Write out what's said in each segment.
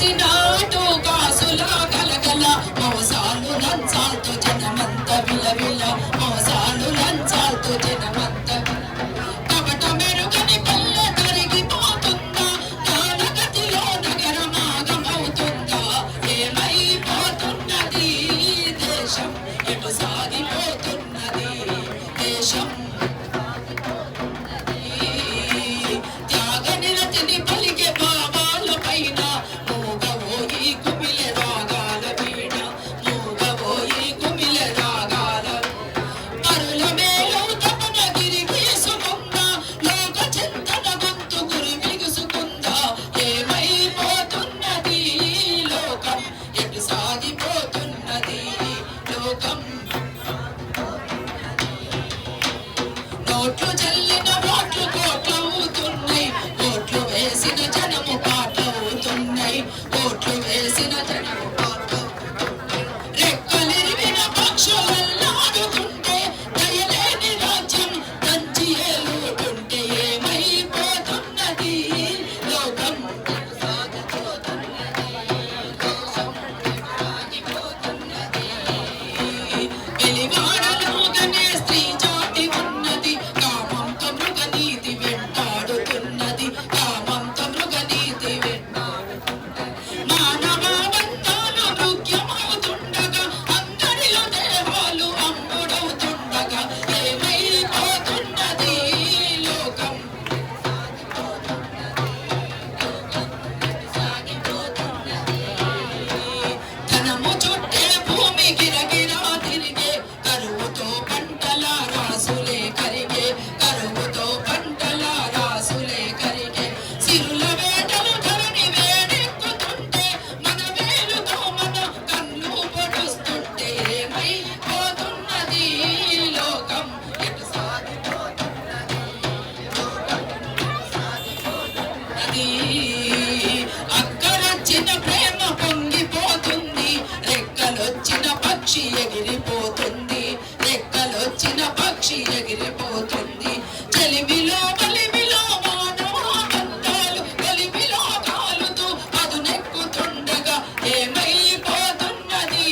కాసినాటు కాసులా గలగల మోసాలు లంచాలతో జనమంత విలవిల మోసాలు లంచాలతో జనమంత కపట మెరుగని పల్లె కరిగిపోతుందా కాలగతిలో నగరమాగమవుతుందా ఏమైపోతున్నది దేశం ఎటు సాగిపోతున్నది దేశం త్యాగ నిరతిని పలికే భావాల పైన మూగబోయి కుమిలె రాగాల వీణ మూగబోయి కుమిలె రాగాల పరుల మేలు తపన గిరి గీసుకుందా లోక చింతన గొంతు గురి బిగుసుకుందా ఏమైపోతున్నది లోకం ఎటు సాగిపోతున్నది లోకం నోట్లు చల్లిన ఓట్లు కోట్లవుతున్నాయి ఓట్లు వేసిన జనము పాటవుతున్నాయి ఓట్లు వేసిన జనము పాటవుతున్నాయి రెక్కలిరిగిన పక్షులల్లాడుతుంటే దయలేని రాజ్యం దంచి ఏలుతుంటే ఏమైపోతున్నది లోకం సాగిపోతున్నది సాగిపోతున్నది వెలివాడలోగనే స్త్రీ జాతి ఉన్నది కామంతో మృగనీతి వెంటాడుతున్నది కామంతో మృగనీతి వెంటాడుతున్నది మానవ బంధాలు నృత్యమవుతుండగా అందరిలో దేవాలు అమ్ముడవుతుండగా ఏమైపోతున్నది లోకం ధనము చుట్టే భూమి గిరగిరా తిరిగే కరువుతో పంటల రాసులే కరిగే కరువుతో పంటల రాసులే కరిగే సిరుల వేటలు ధరణి వేడెక్కుతుంటే మన వేలుతో మన కన్ను పొడుస్తుంటే ఏమైపోతున్నది లోకం ఎటు సాగిపోతున్నది అది అక్కరొచ్చిన ప్రేమ పొంగిపోతుంది రెక్కలొచ్చిన పక్షి ఎగిరిపోతుంది రెక్కలొచ్చిన పక్షి ఎగిరిపోతుంది చెలిమిలో కలిమిలో మానవ బంధాలు కలిమిలో కాలుతూ పదునెక్కుతుండగా ఏమైపోతున్నది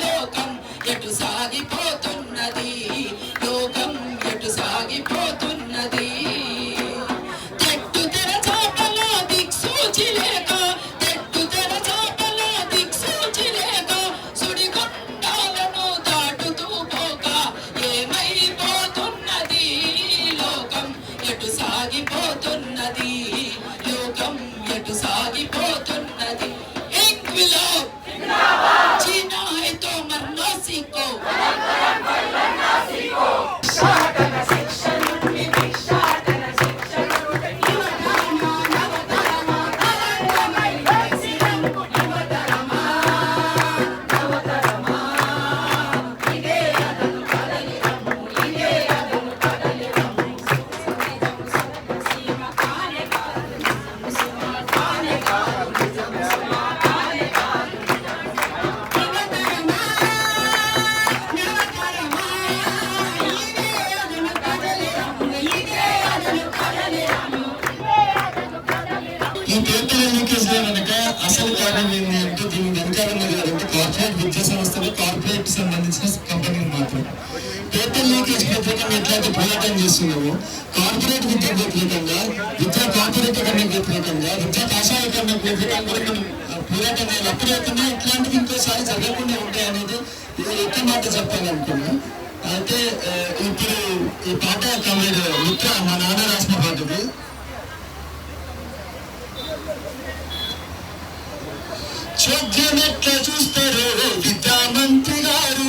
లోకం ఎటు సాగిపోతున్నది లోకం ఎటు సాగిపోతున్నది తెట్టు తెర చాపల దిక్సూచి లేక తెట్టు తెర చాపల దిక్సూచి లేక సుడిగుండాలను దాటుతూ పోక ఏమైపోతున్నది లోకం ఎటు సాగిపోతున్నది లోకం ఎటు సాగిపోతున్నది ఇంక్విలాబ్ జీనా హై తో మర్నా సీఖో ఈ పేపర్ లీకేజ్ వెనక అసలు కారణం ఏంటి అంటే దీని వెనకాల ఉన్నది కార్పొరేట్ విద్యా సంస్థలు కార్పొరేట్ సంబంధించిన కంపెనీలు మాత్రం పేపర్ లీకేజ్ వ్యతిరేకంగా ఎట్లయితే పోరాటం చేస్తున్నామో కార్పొరేట్ విద్య వ్యతిరేకంగా విద్యా కార్పొరేటీకరణ వ్యతిరేకంగా విద్యా కాషాయకరణ వ్యతిరేకంగా కూడా మనం పోరాటం చేయాలి. అప్పుడైతేనే ఇట్లాంటివి ఇంకోసారి జరగకుండా ఉంటాయనేది ఇది ఎక్కువ మాట చెప్పాలనుకున్నా. అయితే ఇప్పుడు ఈ పాట కమిటీ మిత్ర మా నాన్న రాసిన పాటది చోద్యమెట్ల చూస్తారో విద్యామంత్రి గారు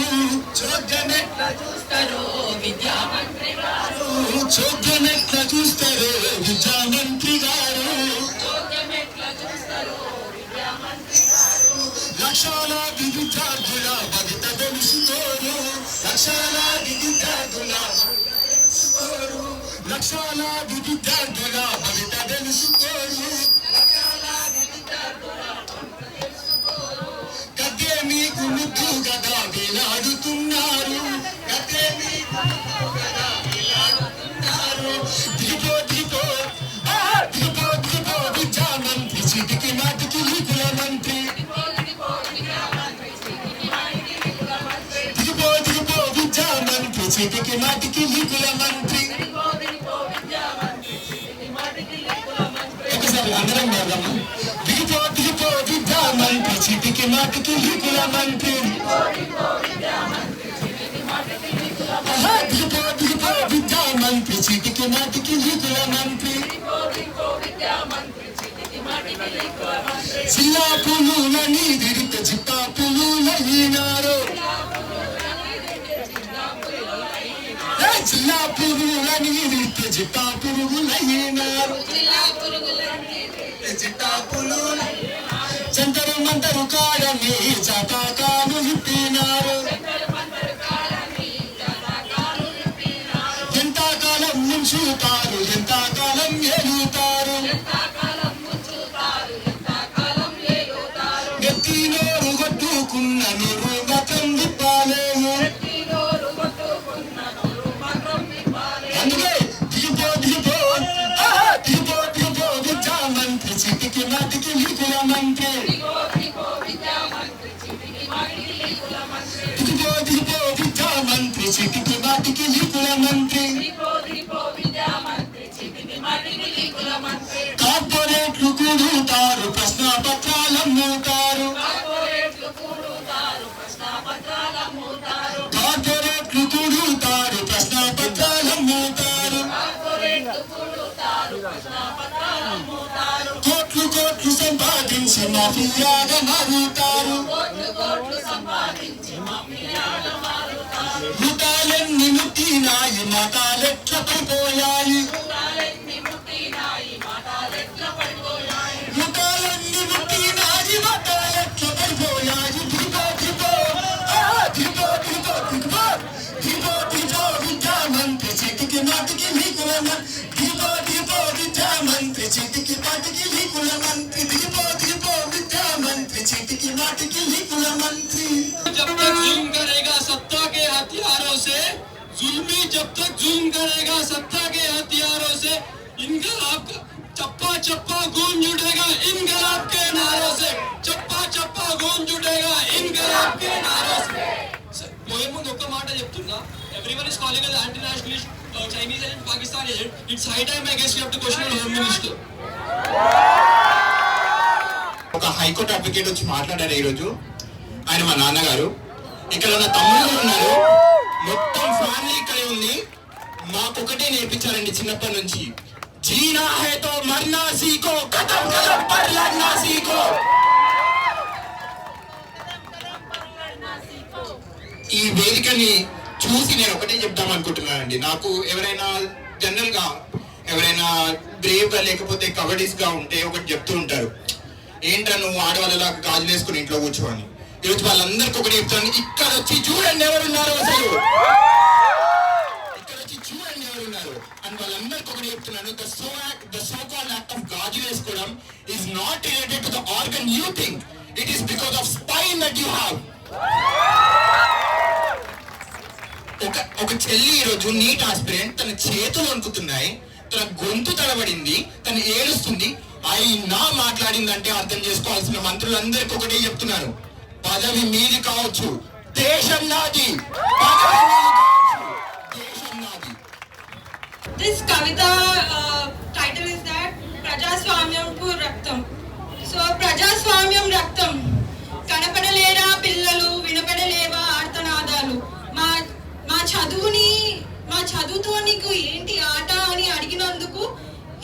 చోద్యమెట్ల చూస్తారో విద్యామంత్రి గారు చోద్యమెట్ల చూస్తారో విద్యామంత్రి గారు చోద్యమెట్ల చూస్తారో విద్యామంత్రి గారు లక్షలాది విద్యార్థుల భవిత తెలుసుకోరు లక్షలాది విద్యార్థుల లక్షలాది విద్యార్థుల భవిత తెలుసుకోరు లక్షలాది విద్యార్థుల కదే మీకు ముద్దు గదా వేలాడుతున్నారు కదే మీకు ముద్దు గదా వేలాడుతున్నారు దిగో దిగో దిగో దిగో విద్యామంత్రి చిటికి నాటికి కులమంత్రి చీటికి మాటికి లీకుల మంత్రి. ఒకసారి అందరం పాడదామా? దిగిపో దిగిపో విద్యా మంత్రి చీటికి మాటికి లీకుల మంత్రి. దిగిపో దిగిపో విద్యా మంత్రి చీటికి మాటికి లీకుల మంత్రి. జిల్లా పులులని విరిత చిట్టా పులులైనారు. జిల్లా పులులని విరిత చిట్టా పులులైనారు. జంతరు మంతరు కాడని జాతకాలు విప్పినారు. ఎంతకాలం ముంచుతారు ఎంతకాలం ఏలుతారు. నెత్తి నోరు కొట్టుకున్న నోరు మాత్రం విప్పాలేము. అందుకే దిగిపో దిగిపో దిగిపో దిగిపో విద్యా మంత్రి చీటికి మాటికి లీకుల మంత్రి. దిగిపో దిగిపో విద్యా మంత్రి చీటికి మాటికి లీకుల మంత్రి. కార్పొరేట్లు కూడుతారు ప్రశ్న పత్రాలమ్ముతారు. కార్పొరేట్లు కూడుతారు ప్రశ్న పత్రాలమ్ముతారు. కోట్లు కోట్లు సంపాదించి మాఫియాగా మారుతారు. ముఠాలెన్ని ముట్టినాయి మాటాలెట్ల పడిపోయాయి. ముఠాలెన్ని ముట్టినాయి మాటాలెట్ల పడిపోయాయి. దిగిపో దిగిపో దిగిపో దిగిపో దిగిపో దిగిపో దిగిపో విద్యా మంత్రి చీటికి మాటికి లీకుల మంత్రి. దిగిపో దిగిపో విద్యా మంత్రి చీటికి మాటికి లీకుల మంత్రి. దిగిపో దిగిపో విద్యా మంత్రి చీటికి మాటికి లీకుల మంత్రి. जब तक जुल्म करेगा सत्ता के हथियारों से, जुल्मी जब तक जुल्म करेगा सत्ता के हथियारों से, इनकलाब का चप्पा चप्पा गूंज उठेगा इनकलाब के नारों से. चप्पा चप्पा गूंज उठेगा इनकलाब के नारों से. పోయే ముందు ఒక్క మాట చెప్తున్నా. Everyone is calling us anti nationalist, Chinese agent, Pakistan agent. It's high time I guess you have to question home minister. ఒక హైకోర్టు అడ్వకేట్ వచ్చి మాట్లాడారు ఈరోజు. ఆయన మా నాన్నగారు. ఇక్కడ నా తమ్ముడు ఉన్నారు. మొత్తం ఫ్యామిలీ ఇక్కడే ఉంది. మాకొకటే నేర్పించారండి చిన్నప్పటి నుంచి. జీనా హై తో మర్నా సీఖో, కదం కదం పర్ లడ్నా సీఖో. ఈ వేదికని చూసి నేను ఒకటే చెప్దాం అనుకుంటున్నానండి. నాకు ఎవరైనా జనరల్ గా ఎవరైనా బ్రేవ్ గా లేకపోతే కవర్డీస్ గా ఉంటే ఒకటి చెప్తూ ఉంటారు, ఏంట్రా నువ్వు ఆడవాళ్ళలాగా గాజులు వేసుకుని ఇంట్లో కూర్చోని. ఈరోజు వాళ్ళందరికీ ఒకటి చెప్తాను, ఇక్కడ వచ్చి చూడండి ఎవరున్నారు అసలు. ఇక్కడ వచ్చి చూడండి ఎవరున్నారు అని వాళ్ళందరికీ ఒకటి చెప్తున్నాను. The so-called act of గాజులు వేసుకోవడం is not related to the organ you think. It is because of spine that you have. ఒక చెల్లి ఈరోజు నీట్ ఆస్పిరెంట్, తన చేతులు వణుకుతున్నాయి, తన గొంతు తడబడింది, తను ఏడుస్తుంది. అయినా మాట్లాడిందంటే అర్థం చేసుకోవాల్సిన మంత్రులందరికీ ఒకటే చెప్తున్నారు, పదవి మీది కావచ్చు, దేశం నాది. దేశం నాది. This Kavita title is that ప్రజాస్వామ్యంకు రక్తం. సో ప్రజాస్వామ్యం రక్తం. కనపడలేరా పిల్లలు, వినపడలేవా ఆర్తనాదాలు. మా చదువుతో నీకు ఏంటి ఆట అని అడిగినందుకు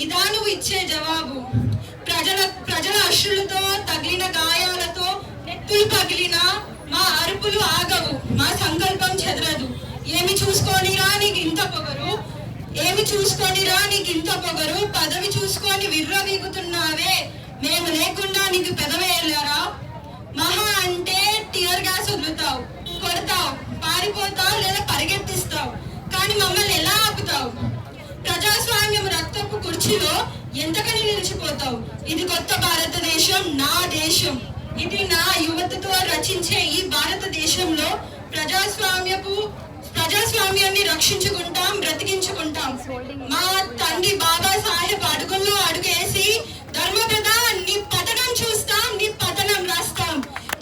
ఇదా నువ్వు ఇచ్చే జవాబు. ప్రజల అశ్రులతో తగిలిన గాయాలతో నెత్తులు పగిలిన మా అరుపులు ఆగవు, మా సంకల్పం చెదరదు. ఏమి చూసుకొనిరా నీకు ఇంత పొగరు, పదవి చూసుకొని విర్రవీగుతున్నావే, మేము లేకుండా నీకు పెదవే వెళ్ళారా. మహా అంటే టియర్ గ్యాస్ వదులుతావు, కొడతావు, పారిపోతావు లేదా పరిగెత్తిస్తావు, కానీ మమ్మల్ని ఎలా ఆపుతావు. ప్రజాస్వామ్యం రక్తపు కుర్చీలో ఎంతకని నిలిచిపోతావు. ఇది కొత్త భారతదేశం, నా దేశం. ఇది నా యువతతో రచించే ఈ భారతదేశంలో ప్రజాస్వామ్యాన్ని రక్షించుకుంటాం, బ్రతికించుకుంటాం. మా తండ్రి బాబా సాహెబ్ అడుగుల్లో అడుగేసి ధర్మప్రద నీ పతనం చూస్తాం, నీ పతనం రాస్తాం.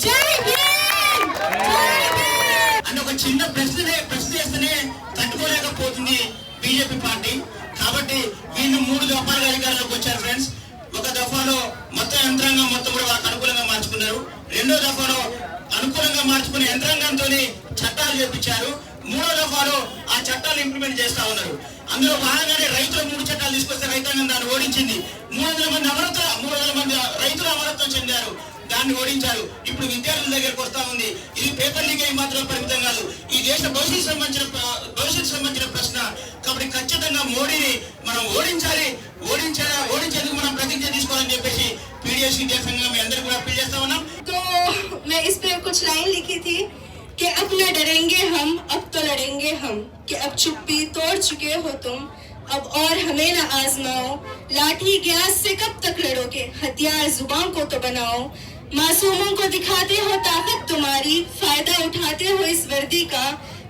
జై భీమ్, జై భీమ్ అని ఒక చిన్న ప్రశ్న వేస్తేనే చట్టాలు చేపించారు. 3వ దఫాలో ఆ చట్టాలు ఇంప్లిమెంట్ చేస్తా ఉన్నారు. అందులో భాగంగానే రైతుల 3 చట్టాలు తీసుకొస్తే రైతాంగం దాన్ని ఓడించింది. 300 మంది రైతులు అమరత్వం చెందారు, దాన్ని ఓడించారు. ఇప్పుడు విద్యార్థుల దగ్గరకు వస్తా ఉంది. ఇది పేపర్ లీకేజ్ మాత్రం పరిమితం కాదు, ఈ దేశ భవిష్యత్తు సంబంధించిన ప్రశ్న. కాబట్టి ఖచ్చితంగా మోడీని మనం ఓడించేందుకు మనం ప్రతిజ్ఞ తీసుకోవాలని చెప్పేసి పీడిఎస్ విద్యాసంఘంగా మీ అందరికీ కూడా అప్పీల్ చేస్తా ఉన్నాం. तो मैं इस पे कुछ लाइन लिखी थी कि अब न डरेंगे हम, अब तो लड़ेंगे हम, कि अब चुप्पी तोड़ चुके हो तुम, अब और हमें न आजमाओ, लाठी गैस से कब तक लड़ोगे, हथियार जुबान को तो बनाओ, मासूमों को दिखाते हो ताकत तुम्हारी, फायदा उठाते हो इस वर्दी का,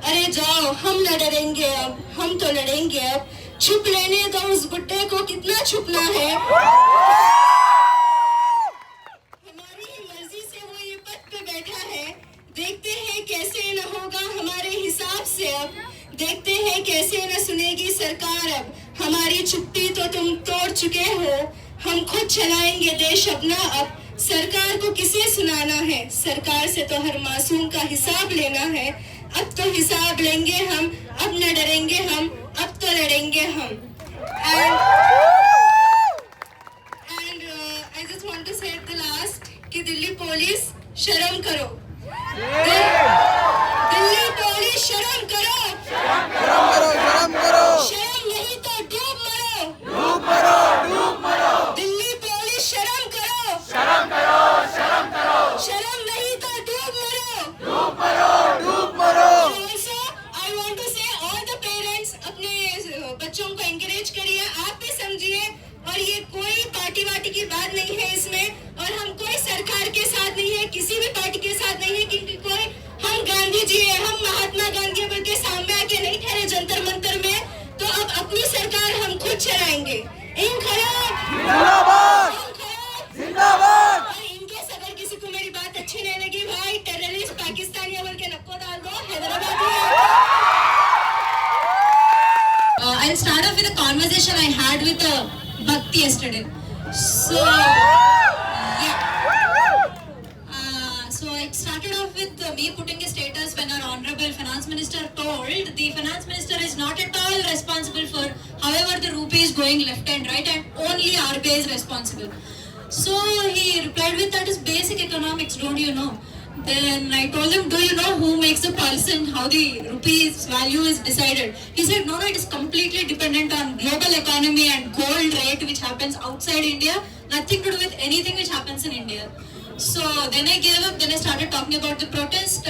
अरे जाओ हम न डरेंगे अब, हम तो लड़ेंगे अब, छुप लेने दो उस बुट्टे को, कितना छुपना है, हमारी मर्जी से वो ये पद पे बैठा है, देखते हैं कैसे न होगा हमारे हिसाब से अब, देखते हैं कैसे न सुनेगी सरकार अब, हमारी चुप्पी तो तुम तोड़ चुके हो, हम खुद चलाएंगे देश अपना अब, सरकार को किसे सुनाना है, सरकार से तो हर मासूम का हिसाब लेना है, अब तो हिसाब लेंगे हम, अब न डरेंगे हम, अब तो लड़ेंगे हम. And I just want to say at the last कि दिल्ली पुलिस शर्म करो, दिल्ली पुलिस शर्म करो, शर्म नहीं तो डूब मरो, दिल्ली पुलिस शर्म करो, शर्म नहीं तो डूब मरो. Also, I want to say all the parents अपने बच्चों को encourage करिए, आप भी समझिए, और ये कोई पार्टी वाटी की बात नहीं है इसमें, और हम कोई सरकार के साथ नहीं है, किसी भी पार्टी के साथ नहीं है, क्योंकि कोई हम गांधी जी है, हम महात्मा गांधी के सामने आके नहीं ठहरे जंतर मंतर में. तो अब अपनी सरकार हम खुद चलाएंगे. और इनकेस अगर किसी को मेरी बात अच्छी नहीं लगी, भाई टेररिस्ट पाकिस्तानी बोल के नक्को डाल दो, हैदराबाद में. I'll start off with a conversation I had with Bhakti yesterday. So it started off with me putting a status when our honorable finance minister told the finance minister is not at all responsible for however the rupee is going left and right, and only RBI is responsible. So he replied with, that is basic economics, don't you know? Then I told him, do you know who makes the pulse and how the rupee's value is decided? He said, no, it is completely dependent on global economy and gold rate which happens outside India, nothing to do with anything which happens in India. So then I gave up, then I started talking about the protest,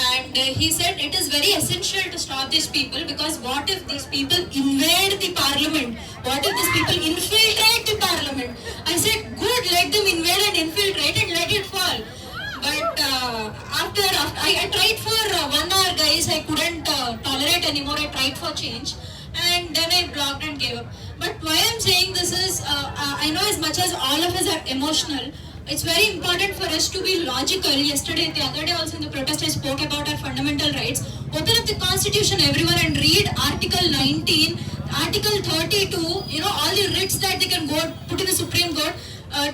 and he said it is very essential to stop these people, because what if these people invade the parliament? What if these people infiltrate the parliament? I said, good, let them invade and infiltrate and let it fall. But after I tried for 1 hour, guys, I couldn't tolerate anymore. I tried for change, and then I blocked and gave up. But why I'm saying this is, I know as much as all of us are emotional, it's very important for us to be logical. Yesterday, the other day also in the protest, I spoke about our fundamental rights. Open up the constitution, everyone, and read Article 19, Article 32, all the writs that they can go put in the Supreme Court.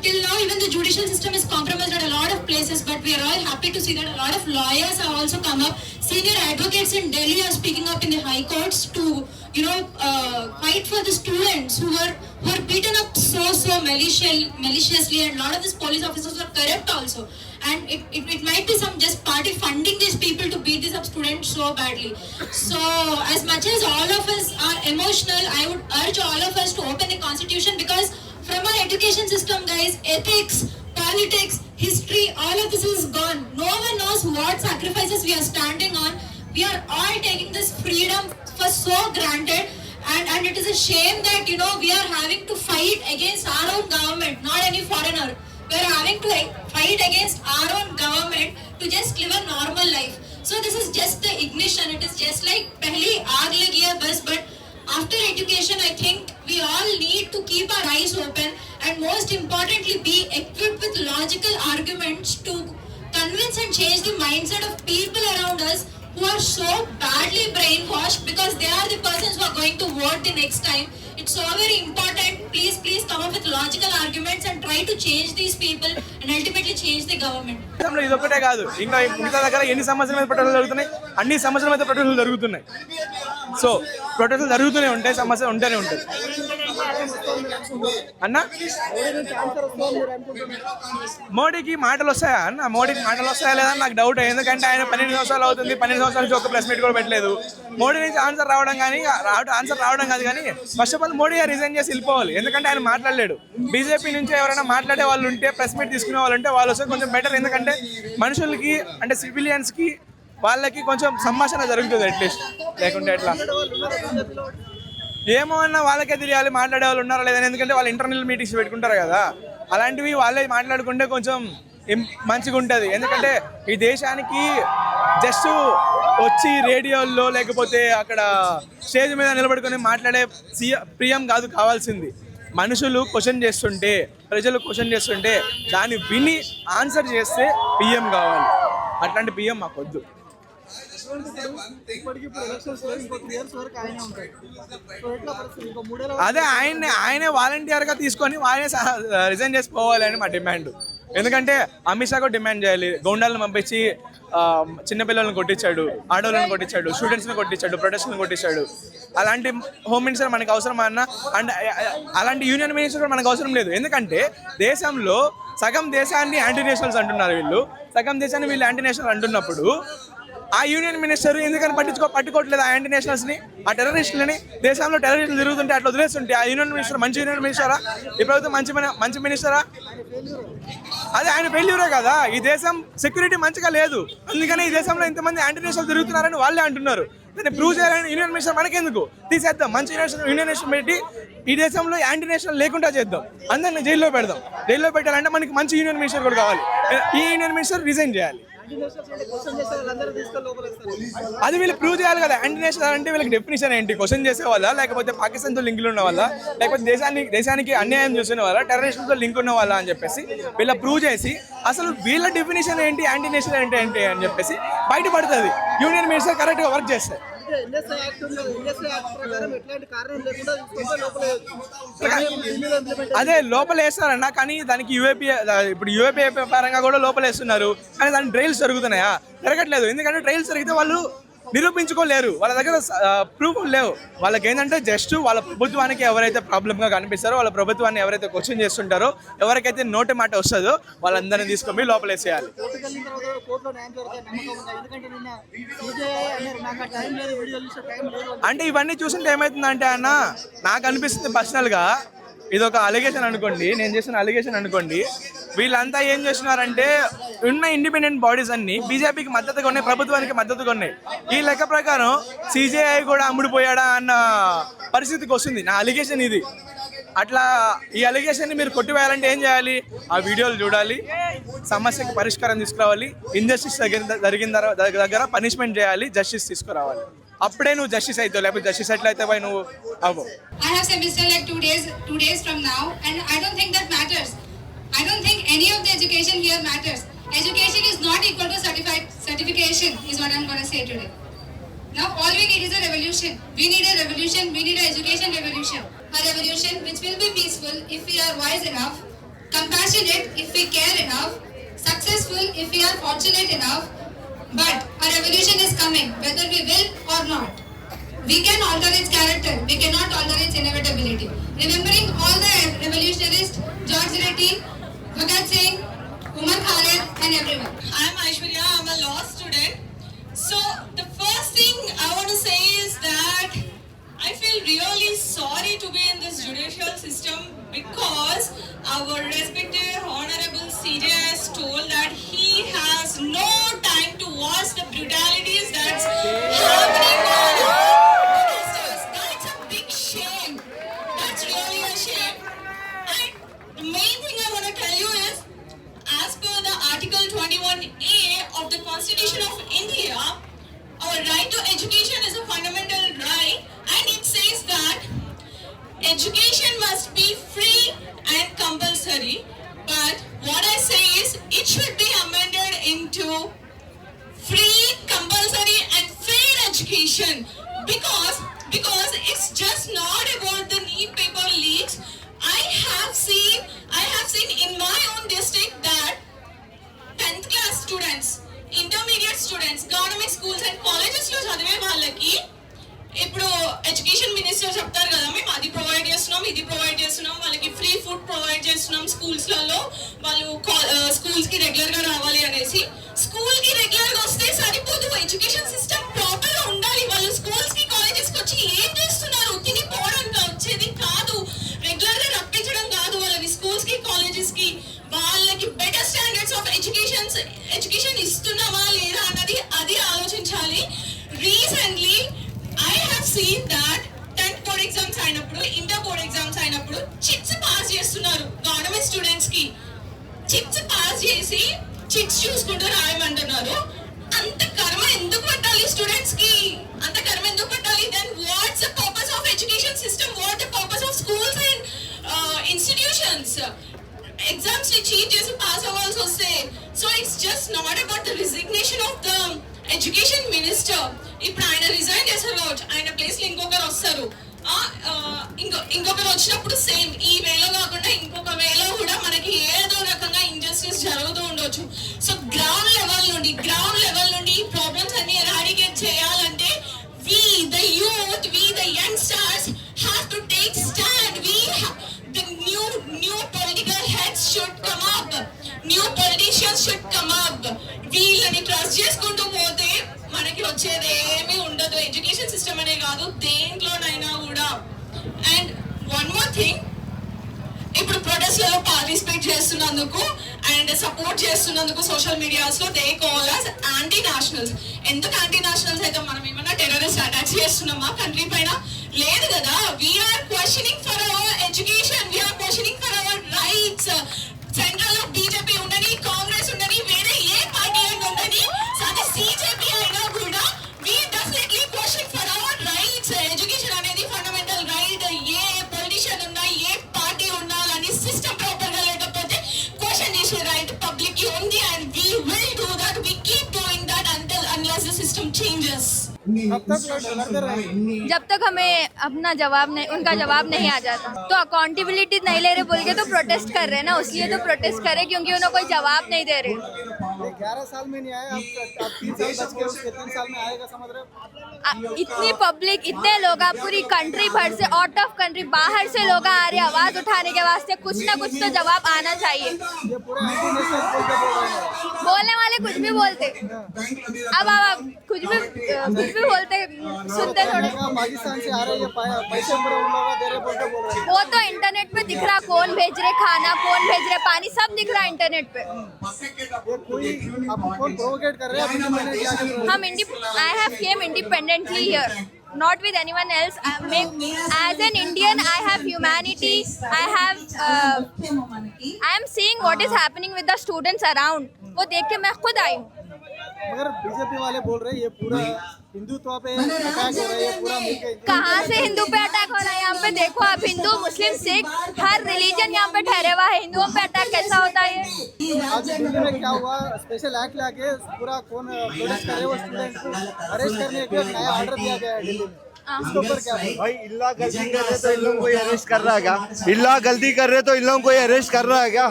Till now, even the judicial system is compromised at a lot of places, but we are all happy to see that a lot of lawyers have also come up. Senior advocates in Delhi are speaking up in the high courts to, fight for the students who were beaten up so maliciously, and a lot of these police officers were corrupt also. And it might be some just party funding these people to beat these up students so badly. So as much as all of us are emotional, I would urge all of us to open the constitution, because from our education system, guys, ethics, politics, history, all of this is gone. No one knows what sacrifices we are standing on. We are all taking this freedom for so granted, and it is a shame that we are having to fight against our own government, not any foreigner. We are having to fight against our own government to just live a normal life. So this is just the ignition. It is just like pehli aag lagi hai bas, but after education, I think we all need to keep our eyes open, and most importantly be equipped with logical arguments to convince and change the mindset of people around us who are so badly brainwashed, because they are the persons who are going to vote the next time. It's so very important. Please come up with logical arguments and try to change these people and ultimately change the government. ఇదొక్కటే కాదు, ఇంకా మిగతా దగ్గర ఎన్ని సమస్యల మీద ప్రొటెస్టులు జరుగుతున్నాయి, అన్ని సమస్యల మీద ప్రొటెస్టులు జరుగుతున్నాయి. సో ప్రొటెస్టులు జరుగుతూనే ఉంటాయి, సమస్యలు ఉంటూనే ఉంటాయి అన్న. మోడీకి మాటలు వస్తాయా అన్న? మోడీకి మాటలు వస్తాయా లేదా నాకు డౌట్. ఎందుకంటే ఆయన 12 సంవత్సరాలు అవుతుంది, 12 సంవత్సరాల నుంచి ఒక ప్రెస్ మీట్ కూడా పెట్టలేదు. మోడీ నుంచి ఆన్సర్ రావడం కాదు కానీ first of all Modi resign చేసి వెళ్ళిపోవాలి. ఎందుకంటే ఆయన మాట్లాడలేడు. బీజేపీ నుంచి ఎవరైనా మాట్లాడే వాళ్ళు ఉంటే, ప్రెస్ మీట్ తీసుకునే వాళ్ళు ఉంటే వాళ్ళు వస్తే కొంచెం బెటర్. ఎందుకంటే మనుషులకి అంటే సివిలియన్స్కి వాళ్ళకి కొంచెం సంభాషణ జరుగుతుంది అట్లీస్ట్. లేకుంటే ఎట్లా ఏమో అన్న వాళ్ళకే తెలియాలి మాట్లాడే వాళ్ళు ఉన్నారా లేదని. ఎందుకంటే వాళ్ళు ఇంటర్నల్ మీటింగ్స్ పెట్టుకుంటారు కదా, అలాంటివి వాళ్ళే మాట్లాడుకుంటే కొంచెం మంచిగా ఉంటుంది. ఎందుకంటే ఈ దేశానికి జస్ట్ వచ్చి రేడియోల్లో లేకపోతే అక్కడ స్టేజ్ మీద నిలబడుకొని మాట్లాడే ప్రియం కాదు కావాల్సింది. మనుషులు క్వశ్చన్ చేస్తుంటే, ప్రజలు క్వశ్చన్ చేస్తుంటే దాన్ని విని ఆన్సర్ చేస్తే పిఎం కావాలి. అట్లాంటి పిఎం మాకు వద్దు. అదే ఆయనే వాలంటీర్గా తీసుకొని ఆయనే రిజైన్ చేసి పోవాలని మా డిమాండ్. ఎందుకంటే అమిత్ షా కూడా డిమాండ్ చేయాలి. గౌండాలను పంపించి చిన్నపిల్లలను కొట్టించాడు, ఆడవాళ్ళని కొట్టించాడు, స్టూడెంట్స్ని కొట్టించాడు, ప్రొటెస్ట్ని కొట్టించాడు. అలాంటి హోమ్ మినిస్టర్ మనకు అవసరం అన్న. అండ్ అలాంటి యూనియన్ మినిస్టర్ కూడా మనకు అవసరం లేదు. ఎందుకంటే దేశంలో సగం దేశాన్ని యాంటీ నేషనల్స్ అంటున్నారు వీళ్ళు, సగం దేశాన్ని వీళ్ళు యాంటీ నేషనల్ అంటున్నప్పుడు ఆ యూనియన్ మినిస్టర్ ఎందుకని పట్టుకోవట్లేదు ఆ యాంటీ నేషనల్స్ని, ఆ టెర్రరిస్టులని? దేశంలో టెర్రరిస్టులు తిరుగుతుంటే అట్లా వదిలేస్తుంటే ఆ యూనియన్ మినిస్టర్ మంచి యూనియన్ మినిస్టరా? ఈ ప్రభుత్వం మంచి మినిస్టరా? అదే ఆయన ఫెయిల్యూరే కదా. ఈ దేశం సెక్యూరిటీ మంచిగా లేదు, అందుకని ఈ దేశంలో ఇంతమంది యాంటీ నేషనల్ తిరుగుతున్నారని వాళ్ళే అంటున్నారు. దాన్ని ప్రూవ్ చేయాలని యూనియన్ మినిస్టర్ మనకెందుకు? తీసేద్దాం, మంచి యూనియన్ మినిస్టర్ పెట్టి ఈ దేశంలో యాంటీ నేషనల్ లేకుండా చేద్దాం, అందరిని జైల్లో పెడదాం. జైల్లో పెట్టాలంటే మనకి మంచి యూనియన్ మినిస్టర్ కూడా కావాలి. ఈ యూనియన్ మినిస్టర్ రిజైన్ చేయాలి. అది వీళ్ళు ప్రూవ్ చేయాలి కదా. యాంటీ నేషనల్ అంటే వీళ్ళకి డెఫినేషన్ ఏంటి? క్వశ్చన్ చేసే వాళ్ళ, లేకపోతే పాకిస్తాన్తో లింకులు ఉన్న వాళ్ళ, లేకపోతే దేశానికి అన్యాయం చూసిన వాళ్ళ, టెర్రరిస్టులతో లింక్ ఉన్న వాళ్ళ అని చెప్పేసి వీళ్ళ ప్రూవ్ చేసి అసలు వీళ్ళ డెఫినేషన్ ఏంటి, యాంటీ నేషనల్ ఏంటి అని చెప్పేసి బయటపడుతుంది. యూనియన్ మినిస్టర్ కరెక్ట్గా వర్క్ చేస్తారు. అదే లోపల వేస్తారన్న, కానీ దానికి ఇప్పుడు యూఏపీ పరంగా కూడా లోపల వేస్తున్నారు, కానీ దాని ట్రయల్స్ జరుగుతున్నాయా? జరగట్లేదు. ఎందుకంటే ట్రయల్స్ జరిగితే వాళ్ళు నిరూపించుకోలేరు, వాళ్ళ దగ్గర ప్రూఫ్ లేవు. వాళ్ళకి ఏంటంటే జస్ట్ వాళ్ళ ప్రభుత్వానికి ఎవరైతే ప్రాబ్లమ్గా కనిపిస్తారో, వాళ్ళ ప్రభుత్వాన్ని ఎవరైతే క్వశ్చన్ చేస్తుంటారో, ఎవరికైతే నోటి మాట వస్తుందో వాళ్ళందరినీ తీసుకొని లోపలేసేయాలి. అంటే ఇవన్నీ చూస్తుంటే ఏమవుతుందంటే అన్న, నాకు అనిపిస్తుంది పర్సనల్గా, ఇది ఒక అలిగేషన్ అనుకోండి, నేను చేసిన అలిగేషన్ అనుకోండి. వీళ్ళంతా ఏం చేస్తున్నారంటే ఉన్న ఇండిపెండెంట్ బాడీస్ అన్ని బీజేపీకి మద్దతుగా ఉన్నాయి, ప్రభుత్వానికి మద్దతుగా ఉన్నాయి. ఈ లెక్క ప్రకారం సిజేఐ కూడా అమ్ముడుపోయాడా అన్న పరిస్థితికి వస్తుంది నా అలిగేషన్ ఇది. అట్లా ఈ అలిగేషన్ని మీరు కొట్టివేయాలంటే ఏం చేయాలి? ఆ వీడియోలు చూడాలి, సమస్యకి పరిష్కారం తీసుకురావాలి, ఇంజస్టిస్ జరిగిన దగ్గర పనిష్మెంట్ చేయాలి, జస్టిస్ తీసుకురావాలి. అప్పుడే నువ్వు జస్టిస్ అవుతావు, లేకపోతే జస్టిస్ ఎట్లయితే నువ్వు అవ్వవు. I have semester like 2 days from now, and I don't think that matters. I don't think any of the education here matters. Education is not equal to certification is what I'm going to say today. Now all we need is a revolution. We need a revolution. We need an education revolution. A revolution which will be peaceful if we are wise enough, compassionate if we care enough, successful if we are fortunate enough. But a revolution is coming, whether we will or not. We can alter its character. We cannot alter its inevitability. Remembering all the revolutionists, George Reddy, Bhagat Singh, Umar Khalid and everyone. I'm Aishwarya. I'm a law student. So the first thing I want to say is that I feel really sorry to be in this judicial system because our respected Honorable CJ has told that he has no time to watch the brutalities that's happening on protesters. That's a big shame. That's really a shame. And the main thing I want to tell you is, as per the Article 21A of the Constitution of India, our right to education is a fundamental right, and it says that education must be free and compulsory. But what I say is, it should be amended into free, compulsory and fair education, because it's just not about the need చదివే వాళ్ళకి ఇప్పుడు education minister చెప్తారు కదా, మేము అది provide చేస్తున్నాం, ఇది provide చేస్తున్నాం, వాళ్ళకి ఫ్రీ ఫుడ్ ప్రొవైడ్ చేస్తున్నాం స్కూల్స్లలో, వాళ్ళు స్కూల్స్ కి రెగ్యులర్ గా రావాలి అనేసి. స్కూల్ కి రెగ్యులర్ గా వస్తే సరిపోదు, ఎడ్యుకేషన్ సిస్టమ్ ప్రాపర్ గా ఉండాలి. వాళ్ళు స్కూల్స్ కి కాలేజెస్ కి వచ్చి ఏం చేస్తున్నారు? తిని పోవడానికి వచ్చేది కాదు, రెగ్యులర్ గా రప్పించడం కాదు వాళ్ళని స్కూల్స్ కి కాలేజెస్ కి. వాళ్ళకి బెటర్ స్టాండర్డ్స్ ఆఫ్ ఎడ్యుకేషన్ ఇస్తున్నామా లేదా అన్నది అది ఆలోచించాలి. Recently I have seen that 10th board exams అయినప్పుడు, ఇంటర్ బోర్డ్ ఎగ్జామ్స్ అయినప్పుడు చిట్స్ పాస్ చేస్తున్నారు గవర్నమెంట్ స్టూడెంట్స్ కి. చిట్స్ పాస్ చేసి చిట్స్ చూసుకుంటూ రాయమంటున్నారు. అంత కర్మ ఎందుకు పట్టాలి స్టూడెంట్స్ కి? అంత కర్మ ఎందుకు పట్టాలి? Then what's the purpose of education system? What the purpose of schools and institutions? Exams ని చీట్ చేసి పాస్ అవ్వాల్సి వస్తే, so it's just not about the resignation of the education minister. ఇప్పుడు ఆయన రిజైన్ చేశారు కావచ్చు, ఆయన ప్లేస్ లో ఇంకొకరు వస్తారు. ఇంకొకరు వచ్చినప్పుడు సేమ్ ఈ వేలో కాకుండా ఇంకొక వేలో కూడా మనకి ఏదో రకంగా ఇంజస్టిస్ జరుగుతూ ఉండొచ్చు. సో గ్రౌండ్ లెవెల్ నుండి ఈ ప్రాబ్లమ్స్ అన్ని ఎరాడికేట్ చేయాలంటే we the youth, we the youngsters have to take stand. The new political heads should come up, new politicians should come up. వీళ్ళని ట్రస్ట్ చేసుకుంటూ పోతే మనకి వచ్చేది ఏమీ ఉండదు, ఎడ్యుకేషన్ సిస్టమ్ అనే కాదు దేంట్లోనైనా కూడా. అండ్ వన్ మోర్ థింగ్, ఇప్పుడు ప్రొటెస్ట్లలో పార్టిసిపేట్ చేస్తున్నందుకు అండ్ సపోర్ట్ చేస్తున్నందుకు సోషల్ మీడియాస్ లో they call us anti nationals. ఎందుకు యాంటీ నేషనల్స్ అయితే? మనం ఏమన్నా టెర్రరిస్ట్ అటాక్స్ చేస్తున్నామా కంట్రీ పైన? లేదు కదా. We are questioning for our education, we are questioning for our rights. Central లో బీజేపీ ఉండని, కాంగ్రెస్ ఉండని, వేరే ఏ పార్టీ అయినా ఉండని, అది సిజేపీ అయినా కూడా we definitely question for our rights. Education అనేది ఫండమెంటల్ రైట్. ఏ పొలిటిషియన్ ఉన్నా, ఏ పార్టీ ఉన్నా అని సిస్టమ్ ప్రాపర్ గా లేకపోతే క్వశ్చన్ చేసే రైట్ పబ్లిక్ కి ఉంది. And we will do that, we keep doing that unless the system changes. जब तक हमें अपना जवाब नहीं, उनका जवाब नहीं आ जाता, तो अकाउंटेबिलिटी नहीं ले रहे बोल के तो प्रोटेस्ट कर रहे हैं ना, इसलिए तो प्रोटेस्ट करे क्योंकि उन्हें कोई जवाब नहीं दे रहे. 11 साल में नहीं आया, अब 3 साल बच गए, उसके 3 साल में आएगा, समझ रहे हो? इतनी पब्लिक, इतने लोग, पूरी कंट्री भर से, आउट ऑफ कंट्री, बाहर से लोग आ रहे हैं आवाज उठाने के वास्ते. कुछ ना कुछ तो जवाब आना चाहिए. ये पूरा इंटरनेशनल बोल के बोल रहे हैं। बोलने वाले कुछ भी बोलते, अब आप कुछ भी बोलते, सुनते थोड़े. पाकिस्तान से आ रहे हैं, पैसे उन लोगों दे रहे बोल के बोल रहे हैं। वो तो इंटरनेट पे दिख रहा, कौन भेज रहे खाना, कौन भेज रहे पानी, सब दिख रहा इंटरनेट पे. ये कोई अब कौन प्रोवोकेट कर रहे हैं? मैंने क्या कर रहे हैं? हम I have came independently here, not with anyone else. As an Indian, I have humanity. I am seeing what is happening with the students around. वो देख के मैं खुद आई हूँ. मगर बीजेपी वाले बोल रहे हैं ये पूरा हिंदुत्व पे अटैक हो रहा है, ये पूरा मिलके। कहाँ से हिंदू पे अटैक हो रहा है? यहाँ पे देखो आप, हिंदू मुस्लिम सिख हर रिलीजन यहाँ पे ठहरे हुआ है, हिंदुओं पे अटैक कैसा होता है? आज दिल्ली में क्या हुआ, स्पेशल एक्ट लाके पूरा कौन प्रोटेस्ट कर रहे हैं वो स्टूडेंट को अरेस्ट करने के नया ऑर्डर दिया गया है दिल्ली में. इसके ऊपर क्या भाई, इल्ला गलती कर रहे तो इन लोगों को अरेस्ट कर रहा है क्या? इल्ला गलती कर रहे तो इन लोगों को अरेस्ट कर रहा है क्या?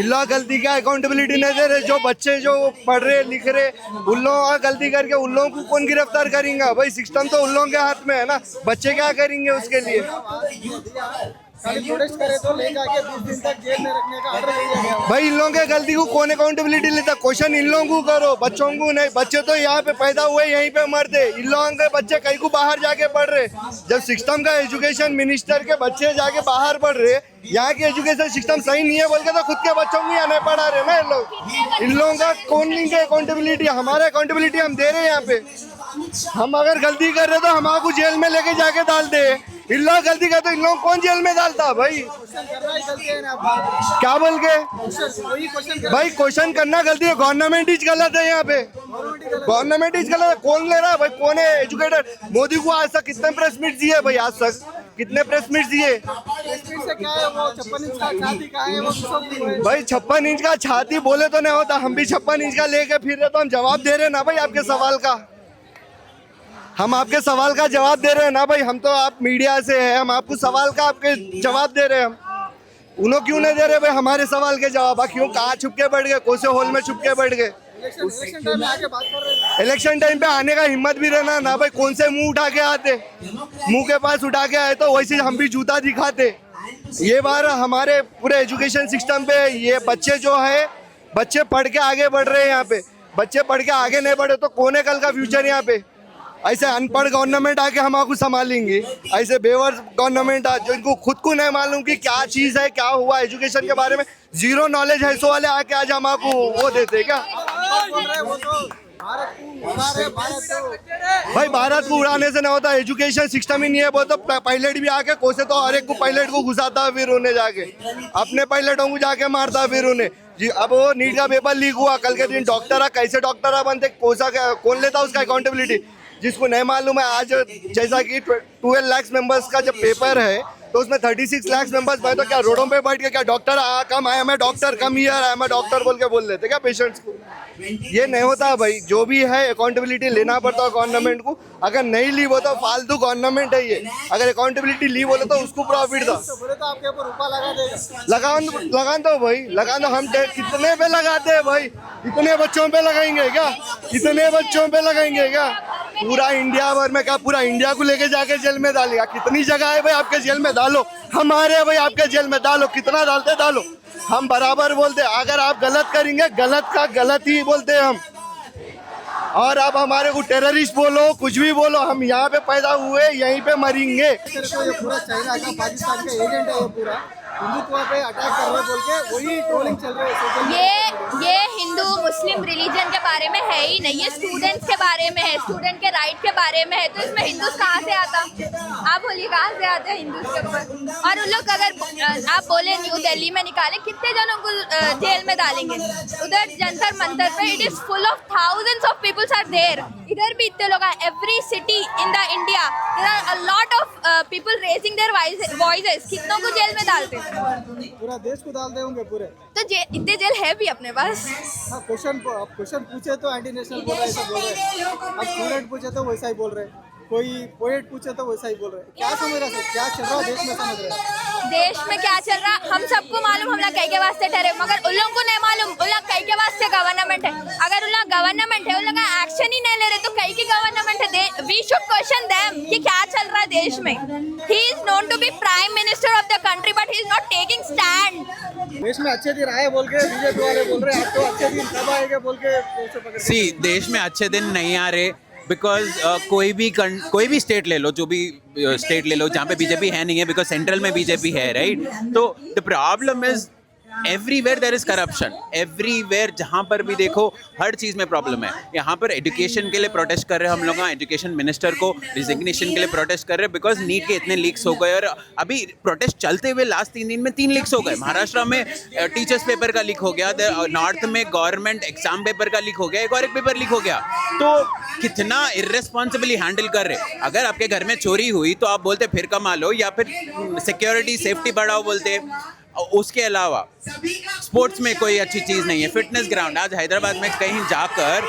इल्ला गलती क्या अकाउंटेबिलिटी नहीं दे रहे? जो बच्चे जो पढ़ रहे लिख रहे उन लोगों का गलती करके उन लोगों को कौन गिरफ्तार करेंगे? भाई सिस्टम तो उन लोगों के हाथ में है ना, बच्चे क्या करेंगे उसके लिए? खाली प्रोटेस्ट करे तो ले जाके 20 दिन तक जेल में रखने का ऑर्डर दिया गया. भाई इन लोगों के गलती को कौन अकाउंटेबिलिटी लेता? क्वेश्चन इन लोगों को करो, बच्चों को नहीं. बच्चे तो यहाँ पे पैदा हुए यहीं पे मरते, इन लोगों के बच्चे कहीं को बाहर जाके पढ़ रहे. जब सिस्टम का एजुकेशन मिनिस्टर के बच्चे जाके बाहर पढ़ रहे, यहाँ की एजुकेशन सिस्टम सही नहीं है बोल के तो खुद के बच्चों को यहाँ नहीं पढ़ा रहे ना इन लोग. इन लोगों का कौन लेंगे अकाउंटेबिलिटी? हमारे अकाउंटेबिलिटी हम दे रहे हैं यहाँ पे. हम अगर गलती कर रहे तो हमारे को जेल में लेके जाके डाल दे. इन लोग गलती करते, इन लोग कौन जेल में डालता? भाई क्या बोल के? भाई क्वेश्चन करना गलती है, गवर्नमेंट इज गलत है यहाँ पे, गवर्नमेंट इज गलत है. कौन ले रहा है भाई? कौन है एजुकेटेड? मोदी को आज तक कितने प्रेस मीट दिए भाई? आज तक कितने प्रेस मीट दिए भाई? 56 इंच का छाती बोले तो नहीं होता, हम भी 56 इंच का लेके फिर रहे तो हम जवाब दे रहे ना भाई आपके सवाल का. हम आपके सवाल का जवाब दे रहे हैं ना भाई. हम तो आप मीडिया से है, हम आपको सवाल का आपके जवाब दे रहे हैं. हम उन्होंने क्यों नहीं दे रहे भाई हमारे सवाल के जवाब? क्यों? कहाँ छुप के बैठ गए? कौन से हॉल में छुप के बैठ गए? इलेक्शन टाइम में आके बात कर रहे हैं। इलेक्शन टाइम पे आने का हिम्मत भी रहना ना भाई, कौन से मुंह उठा के आते, मुंह के पास उठा के आए तो वैसे हम भी जूता दिखाते। ये बार हमारे पूरे एजुकेशन सिस्टम पे ये बच्चे जो है, बच्चे पढ़ के आगे बढ़ रहे हैं यहाँ पे। बच्चे पढ़ के आगे नहीं बढ़े तो कौन है कल का फ्यूचर यहाँ पे? ऐसे अनपढ़ गवर्नमेंट आके हमको संभालेंगे, ऐसे बेवर गवर्नमेंट जो इनको खुद को नहीं मालूम कि क्या चीज़ है, क्या हुआ एजुकेशन के बारे में, जीरो नॉलेज है, सो वाले आके आज हमको वो देते क्या? बोल रहे हैं वो तो भारत को उड़ा रहे, भारत को। भाई भारत को उड़ाने से नहीं होता, एजुकेशन सिस्टम ही नहीं है। वो तो पायलट भी आके कोसे तो हर एक को पायलट को घुसाता, फिर उन्हें जाके अपने पायलटों को जाके मारता फिर उन्हें जी। अब वो नीट का पेपर लीक हुआ, कल के दिन डॉक्टर कैसे डॉक्टर बनते, कोसा कौन लेता उसका अकाउंटेबिलिटी? जिसको नहीं मालूम है, आज जैसा कि 12 लाख मेंबर्स का जब पेपर है तो उसमें 36 लाख मेंबर्स भाई तो क्या रोडों पे बैठ के क्या डॉक्टर कम आया, मैं डॉक्टर कम हियर आया, मैं डॉक्टर बोल के बोल लेते क्या पेशेंट्स को? ये नहीं होता भाई। जो भी है अकाउंटेबिलिटी लेना पड़ता है गवर्नमेंट को। अगर नहीं ली वो तो फालतू गवर्नमेंट है ये। अगर अकाउंटेबिलिटी ली बोले तो उसको प्रॉफिट था। बोले तो आपके ऊपर रुपया लगा देगा। लगा दो भाई, लगा दो। हम कितने पे लगाते हैं भाई? कितने बच्चों पे लगाएंगे क्या? कितने बच्चों पे लगाएंगे क्या? पूरा इंडिया भर में क्या पूरा इंडिया को लेके जाके जेल में डालेगा? कितनी जगह है भाई आपके जेल में डालो, हमारे भाई आपके जेल में डालो, कितना डालते डालो। हम बराबर बोलते, अगर आप गलत करेंगे गलत का गलत ही बोलते हैं हम। और आप हमारे को टेररिस्ट बोलो, कुछ भी बोलो, हम यहाँ पे पैदा हुए यहीं पे मरेंगे। तो ये पूरा चाइना का पाकिस्तान का एजेंट है, ये पूरा हिंदुत्व पे अटैक कर रहे बोल के वही ट्रोलिंग चल रही है। ये हिंदू मुस्लिम रिलीजन के बारे में है ही नहीं, ये स्टूडेंट्स के बारे में है, स्टूडेंट के राइट के बारे में है। तो इसमें हिंदूस कहाँ से आता? आप बोलिए कहाँ से आते हैं हिंदूस के ऊपर? और उन लोग अगर आप बोले न्यू दिल्ली में निकाले, कितने जनों को जेल में डालेंगे? उधर जंतर मंतर पे it is full of thousands of peoples are there. इधर भी इतने लोग हैं। Every city in the India there are a lot of people raising their voices. कितनों को जेल में डालते? पूरा देश को डालते होंगे पूरे। तो इतने जेल है भी अपने पास। हाँ, क्वेश्चन पूछे तो एंटी नेशनल बोल रहे, ऐसा बोल रहे। अब स्टूडेंट पूछे तो वैसा ही बोल रहे, कोई पोएट पूछे तो वैसा ही बोल रहे। क्या समझ रहे, क्या चल रहा है देश में? समझ रहे देश में क्या चल रहा हम सबको मालूम, हम लोग कई के वास्ते ठहरे, मगर उन लोगों को नहीं मालूम उन लोग कई के वास्ते गवर्नमेंट है। अगर उन लोग गवर्नमेंट है, उन लोग एक्शन ही नहीं ले रहे तो कई की गवर्नमेंट है? वी शुड क्वेश्चन देम कि क्या चल रहा है देश में। He is known to be prime minister of the country but he is not taking stand. देश में अच्छे दिन आए बोल के बीजेपी वाले बोल रहे, अब तो अच्छे दिन कब आएंगे बोल के। सी देश में अच्छे दिन नहीं आ रहे बिकॉज कोई भी स्टेट ले लो, जो भी स्टेट ले लो जहाँ पे बीजेपी है नहीं है, बिकॉज सेंट्रल में बीजेपी है, राइट? तो the problem is everywhere there is corruption. Everywhere जहाँ पर भी देखो हर चीज़ में प्रॉब्लम है। यहाँ पर एजुकेशन के लिए प्रोटेस्ट कर रहे हैं हम लोग, एजुकेशन मिनिस्टर को रिजिग्नेशन के लिए प्रोटेस्ट कर रहे हैं बिकॉज नीट के इतने लीक्स हो गए। और अभी प्रोटेस्ट चलते हुए लास्ट 3 दिन में 3 लीक्स हो गए। महाराष्ट्र में टीचर्स पेपर का लीक हो गया, नॉर्थ में गवर्नमेंट एग्जाम पेपर का लीक हो गया, एक पेपर लीक हो गया। तो कितना इर्रेस्पॉन्सिबली हैंडल कर रहे। अगर आपके घर में चोरी हुई तो आप बोलते फिर कमा लो, या फिर सिक्योरिटी सेफ्टी बढ़ाओ बोलते। उसके अलावा स्पोर्ट्स में कोई अच्छी चीज़ नहीं है। फिटनेस ग्राउंड, आज हैदराबाद में कहीं जाकर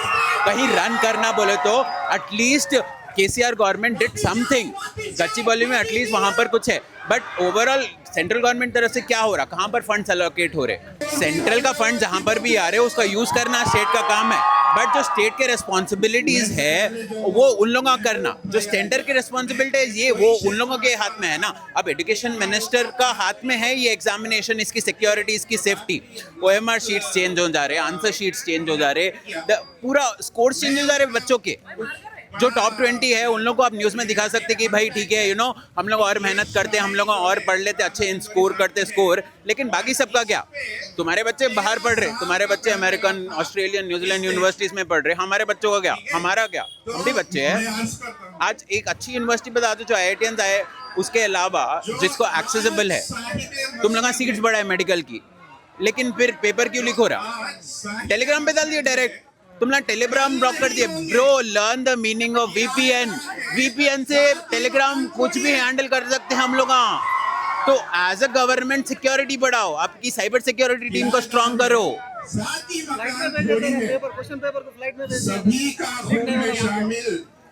कहीं रन करना बोले तो at least KCR government did something. Gachibowli में एटलीस्ट वहाँ पर कुछ है, बट ओवरऑल सेंट्रल गवर्नमेंट तरफ से क्या हो रहा? कहाँ पर फंड्स एलोकेट हो रहे? सेंट्रल का फंड जहाँ पर भी आ रहे उसका यूज़ करना स्टेट का काम है, बट जो स्टेट के रिस्पॉन्सिबिलिटीज़ है वो उन लोगों का करना। जो सेंटर की रिस्पॉन्सिबिलिटीज ये वो उन लोगों के हाथ में है ना। अब एजुकेशन मिनिस्टर का हाथ में है ये एग्जामिनेशन, इसकी सिक्योरिटी, इसकी सेफ्टी। OMR शीट्स चेंज हो जा रहे, आंसर शीट्स चेंज हो जा रहे, पूरा स्कोर्स चेंज हो जा रहे बच्चों के। जो टॉप 20 है उन लोगों को आप न्यूज़ में दिखा सकते कि भाई ठीक है, हम लोग और मेहनत करते, हम लोग और पढ़ लेते, अच्छे स्कोर करते स्कोर, लेकिन बाकी सबका क्या? तुम्हारे बच्चे बाहर पढ़ रहे, तुम्हारे बच्चे अमेरिकन, ऑस्ट्रेलियन, न्यूजीलैंड यूनिवर्सिटीज़ में पढ़ रहे, हमारे बच्चों का क्या? हमारा क्या? हम भी बच्चे हैं। आज एक अच्छी यूनिवर्सिटी बता दो जो IITians आए, उसके अलावा जिसको एक्सेसिबल है, तुम लोग सीट्स बढ़ा है मेडिकल की, लेकिन फिर पेपर क्यों लीक हो रहा? टेलीग्राम पे डाल दिया डायरेक्ट, तुमने टेलीग्राम ब्लॉक कर दिया। Bro, learn the meaning of VPN से टेलीग्राम कुछ भी हैंडल कर सकते हैं हम लोग। तो एज अ गवर्नमेंट सिक्योरिटी बढ़ाओ, आपकी साइबर सिक्योरिटी टीम को स्ट्रॉन्ग करो।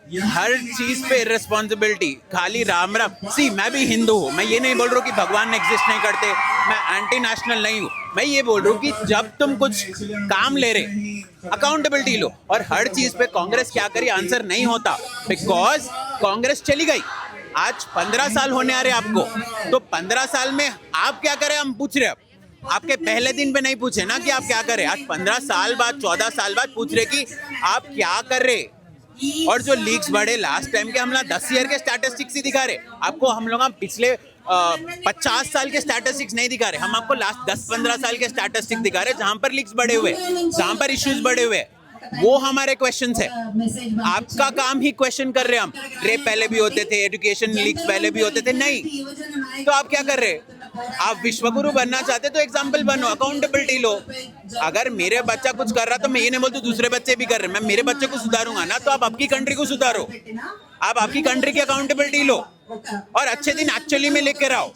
हर चीज पे इररिस्पॉन्सिबिलिटी, खाली राम राम। सी मैं भी हिंदू हूँ, मैं ये नहीं बोल रहा हूँ कि भगवान एग्जिस्ट नहीं करते, मैं एंटी नेशनल नहीं हूँ। मैं ये बोल रहा हूँ कि जब तुम कुछ काम ले रहे, अकाउंटेबिलिटी लो। और हर चीज पे कांग्रेस क्या करी आंसर नहीं होता, बिकॉज कांग्रेस चली गई। आज 15 साल होने आ रहे आपको, तो 15 साल में आप क्या करें हम पूछ रहे। आपके पहले दिन पे नहीं पूछे ना कि आप क्या कर रहे, आज 15 साल बाद 14 साल बाद पूछ रहे कि आप क्या कर रहे। और जो लीक्स बढ़े लास्ट टाइम के, हम लोग 10 ईयर के स्टैटिस्टिक्स ही दिखा रहे आपको, हम लोग पिछले 50 साल के स्टैटिस्टिक्स नहीं दिखा रहे, हम आपको लास्ट 10-15 साल के स्टैटिस्टिक्स दिखा रहे, जहां पर लीक्स बढ़े हुए, जहां पर इश्यूज बढ़े हुए, वो हमारे क्वेश्चंस है। आपका काम ही क्वेश्चन कर रहे हैं हम। रेप पहले भी होते थे, एजुकेशन लीक्स पहले भी होते थे, नहीं तो आप क्या कर रहे। आप विश्वगुरु बनना चाहते तो एग्जाम्पल बनो, अकाउंटेबिलिटी लो। अगर मेरे बच्चा कुछ कर रहा तो मैं ये नहीं बोलता दूसरे बच्चे भी कर रहे, मैं मेरे बच्चे को सुधारूंगा ना, तो आप आपकी कंट्री को सुधारो, आप आपकी कंट्री की अकाउंटेबिलिटी लो और अच्छे दिन एक्चुअली में लेकर आओ।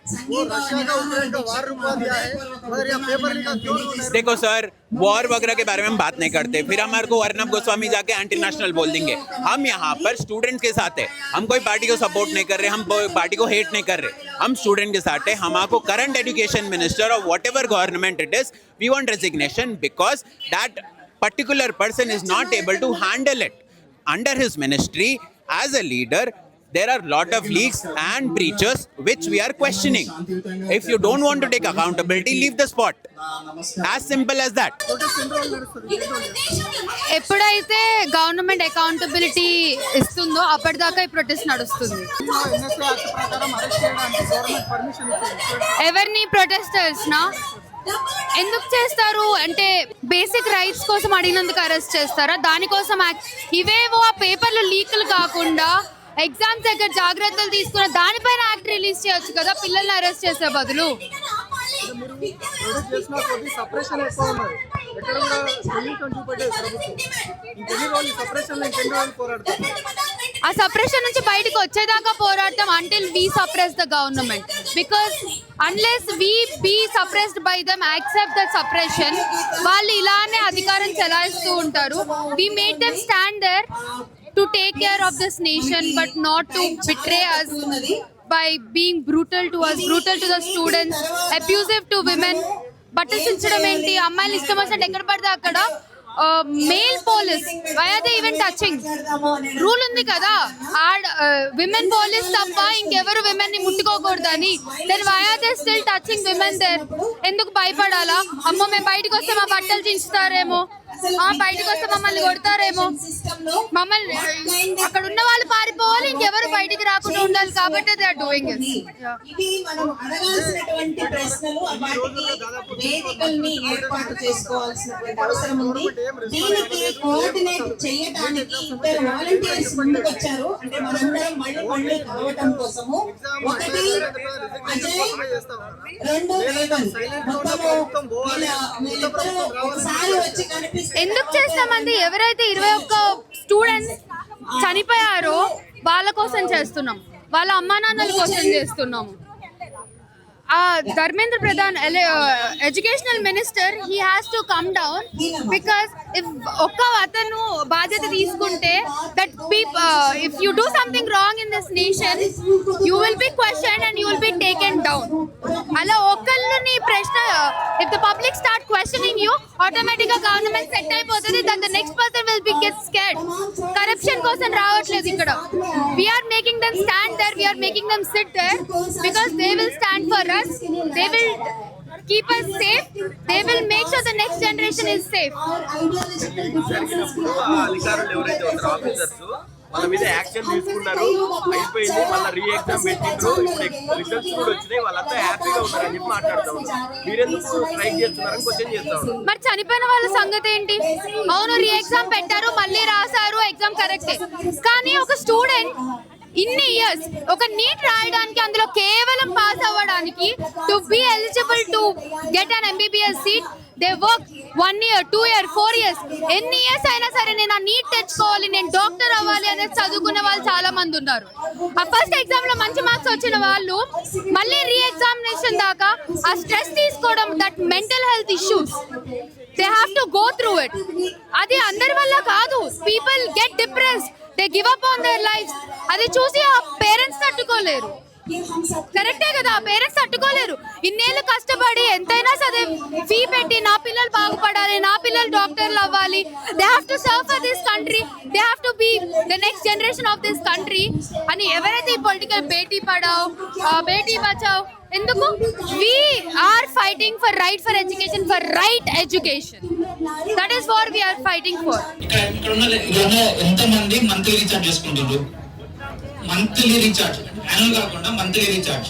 वो रशिया का यूक्रेन का वार रुकवा दिया है, मगर यहाँ पेपर लीक क्यों नहीं? देखो सर, वॉर वगैरह के बारे में हम बात नहीं करते, फिर हमारे को अर्नब गोस्वामी जाके एंटी नेशनल बोल देंगे। हम यहाँ पर स्टूडेंट्स के साथ है, हम कोई पार्टी को सपोर्ट नहीं कर रहे, हम पार्टी को हेट नहीं कर रहे, हम स्टूडेंट के साथ है। हमारे करंट एजुकेशन मिनिस्टर और whatever government it is, we want resignation because that particular person is not able to handle it under his ministry as a leader. There are lot of leaks and breaches which we are questioning. If you don't want to take accountability, leave the spot. As simple as that. ఎప్పుడైతే government accountability ఇస్తుందో అప్పటిదాకా ఈ protest నడుస్తుంది. ఎవరిని protesters నా ఎందుకు చేస్తారు అంటే బేసిక్ రైట్స్ కోసం అడిగినందుకు అరెస్ట్ చేస్తారా? దానికోసం ఇవేవో ఆ పేపర్లు లీకులు కాకుండా ఎగ్జామ్స్ దగ్గర జాగ్రత్తలు తీసుకున్న దానిపైన యాక్ట్ రిలీజ్ చేయొచ్చు కదా, పిల్లల్ని అరెస్ట్ చేసే బదులు. ఆ సప్రెషన్ నుంచి బయటకు వచ్చేదాకా పోరాడతాం until we suppress the government, because unless we be suppressed by them accept the suppression, వాళ్ళు ఇలానే అధికారం చెలాయిస్తూ ఉంటారు. We made them stand there to take care of this nation but not to betray us by being brutal to us, brutal to the students, abusive to women. బట్టలు చించడం ఏంటి, అమ్మాయిలు ఇష్టం వచ్చినట్టు ఎక్కడ పడితే అక్కడ. Male police why are they even touching? Rule ఉంది కదా, విమెన్ పోలీస్ తప్ప ఇంకెవరు విమెన్ ని ముట్టుకోకూడదని. Then why are they still touching women there? ఎందుకు భయపడాలా? అమ్మో మేము బయటకు వస్తే మా బట్టలు చించుతారేమో, బయటకు వస్తే మమ్మల్ని కొడతారేమో, మమ్మల్ని అక్కడ ఉన్న వాళ్ళు పారిపోవాలి, ఇంకెవరు బయటికి రాకుండా ఉండాలి, కాబట్టి దే ఆర్ డూయింగ్ ఇట్. ఇవి మనం అడగాల్సినటువంటి ప్రశ్నలు, వాటికి వేదికల్ని ఏర్పాటు చేసుకోవాల్సినటువంటి అవసరం ఉంది. దీనికి కోఆర్డినేట్ చేయడానికి ఇద్దరు వాలంటీర్స్ ముందుకు వచ్చారు, అంటే మనందరం మళ్ళీ కలవటం కోసము. ఒకటి అజయ్, రెండు రేవంత్. వీళ్ళిద్దరూ ఒకసారి వచ్చి కనిపిస్తారు. ఎందుకు చేస్తామండి? ఎవరైతే 21 స్టూడెంట్స్ చనిపోయారో వాళ్ళ కోసం చేస్తున్నాం, వాళ్ళ అమ్మా నాన్నల కోసం చేస్తున్నాము. Dharmendra Pradhan educational minister, he has to come down, because if ఒక్క అతను బాధ్యత తీసుకుంటే that if you do something wrong in this nation you will be questioned and you will be taken down. అలా ఒక్కళ్ళని ప్రశ్న, if the public start questioning you, automatic గా government set అయిపోతుంది. That the next person will be get scared. Corruption కోసం రావట్లేదు ఇక్కడ. We are making them stand there, we are making them sit there, because they will stand for us. They will keep us safe. They will make sure the next generation is safe. అధికారులు ఎవరైతే ఉంటారో officers వాళ్ళ మీద action తీసుకున్నారు, అయిపోయింది, మళ్ళీ re exam పెట్టిండ్రు, ఇప్పుడు రిజల్ట్స్ కూడా వచ్చినాయి, వాళ్ళంతా హ్యాపీగా ఉన్నారని చెప్పి మాట్లాడుతూ ఉన్నారు. మీరెందుకు స్ట్రైక్ చేస్తున్నారని క్వశ్చన్ చేస్తా ఉన్నారు. మరి చనిపోయిన వాళ్ళ సంగతి ఏంటి? అవును, రీ ఎగ్జామ్ పెట్టారు, మళ్ళీ రాశారు, ఎగ్జామ్ కరెక్టే, కానీ ఒక స్టూడెంట్ ఇన్ని ఇయర్స్ ఒక నీట్ రాయడానికి, అందులో కేవలం పాస్ అవ్వడానికి, to be eligible to get an MBBS seat, they work 1 year, 2 years, 4 years, ఎన్ని ఇయర్స్ అయినా సరే నేను ఆ నీట్ తెచ్చుకోవాలి, నేను డాక్టర్ అవ్వాలి అనేది చదువుకున్న వాళ్ళు చాలా మంది ఉన్నారు. ఆ ఫస్ట్ ఎగ్జామ్ లో మంచి మార్క్స్ వచ్చిన వాళ్ళు మళ్ళీ రీ ఎగ్జామినేషన్ దాకా ఆ స్ట్రెస్ తీసుకోవడం, that mental health issues, they have to go through it. అది అందరి వల్ల కాదు. People get depressed, they give up on their lifes. అది చూసి ఆ పేరెంట్స్ తట్టుకోలేరు. కరెక్టే కదా, పేరెంట్స్ తట్టుకోలేరు. ఇన్నేళ్ళు కష్టపడి ఎంతైనా సరే ఫీ పెట్టి నా పిల్లలు బాగుపడాలి, నా పిల్లలు డాక్టర్లు అవ్వాలి, they have to serve for this country, they have to be the next generation of this country అని ఎవరైతే ఈ పొలిటికల్ బేటీ పడావ్ బేటీ బచావ్ ఎందుకు we are fighting for right for education, for right education. That is what we are fighting for. ఇక్కడ ఉన్న ఎంత మంది monthly recharge చేసుకుంటున్నారు? Monthly recharge, annual కాకుండా మంత్లీ రీఛార్జ్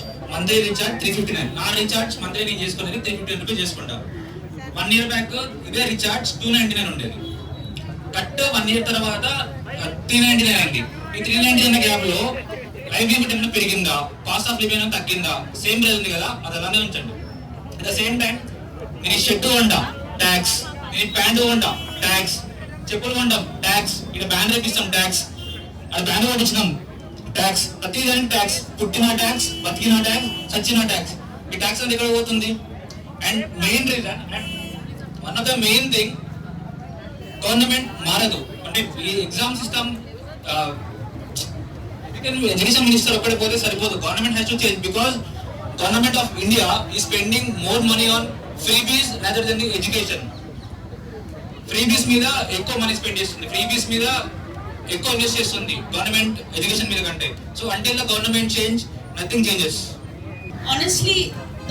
359. నా రీఛార్జ్ మంత్లీ నేను చేసుకునేది 359 రూపీస్ చేసుకుంటా. 1 year బ్యాక్ ఇదే రీఛార్జ్ 299 ఉండేది. కట్ 1 year తర్వాత 399 అయింది. ఈ 399 గ్యాప్ లో లైఫ్ లిమిట్ ఏమైనా పెరిగిందా, కాస్ట్ ఆఫ్ లివింగ్ ఏమైనా తగ్గిందా? సేమ్ రేట్ ఉంది కదా, అది అలానే ఉంచండి. అట్ ద సేమ్ టైం నేను షర్ట్ కొంటా ట్యాక్స్, నేను ప్యాంటు కొంటా ట్యాక్స్, చెప్పులు కొంటాం ట్యాక్స్, ఇక్కడ బ్యాండ్ రేపిస్తాం ట్యాక్స్, అది బ్యాండ్ కొట్టించినాం ట్యాక్స్, ప్రతి దానికి ట్యాక్స్, పుట్టిన ట్యాక్స్, బతికిన ట్యాక్స్, చచ్చిన ట్యాక్స్. ఈ ట్యాక్స్ అంతా ఎక్కడ పోతుంది? And main reason, one of the main thing, government మారదు. అంటే ఈ ఎగ్జామ్ సిస్టమ్ ఎడ్యుకేషన్ మినిస్టర్ ఒక్కడే పోతే సరిపోదు. Government has to change because government of India is spending more money on freebies rather than the education. Freebies మీద ఎక్కువ money spend చేస్తుంది, freebies మీద ఎక్కువ ఇన్వెస్ట్ చేస్తుంది గవర్నమెంట్ ఎడ్యుకేషన్ మీద కంటే. So until the government change, nothing changes. Honestly,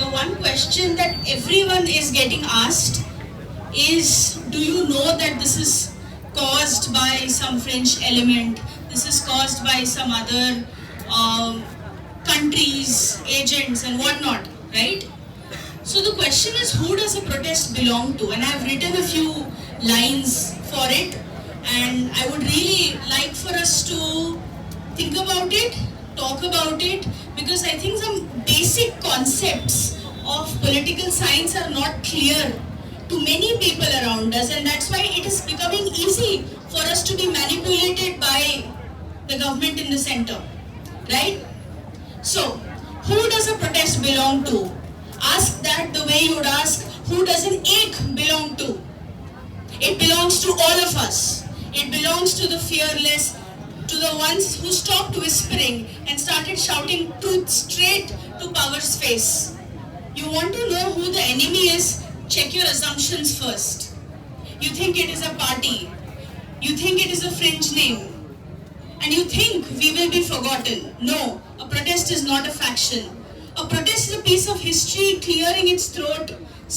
the one question that everyone is getting asked is, do you know that this is caused by some French element? This is caused by some other countries, agents and whatnot, right? So the question is, who does a protest belong to? And I've written a few lines for it, and I would really like for us to think about it, talk about it, because I think some basic concepts of political science are not clear to many people around us, and that's why it is becoming easy for us to be manipulated by the government in the center, right? So, who does a protest belong to? Ask that the way you would ask, who does an ache belong to? It belongs to all of us. It belongs to the fearless, to the ones who stopped whispering and started shouting truth straight to power's face. You want to know who the enemy is? Check your assumptions first. You think it is a party. You think it is a fringe name. And you think we will be forgotten. No, a protest is not a faction. A protest is a piece of history clearing its throat,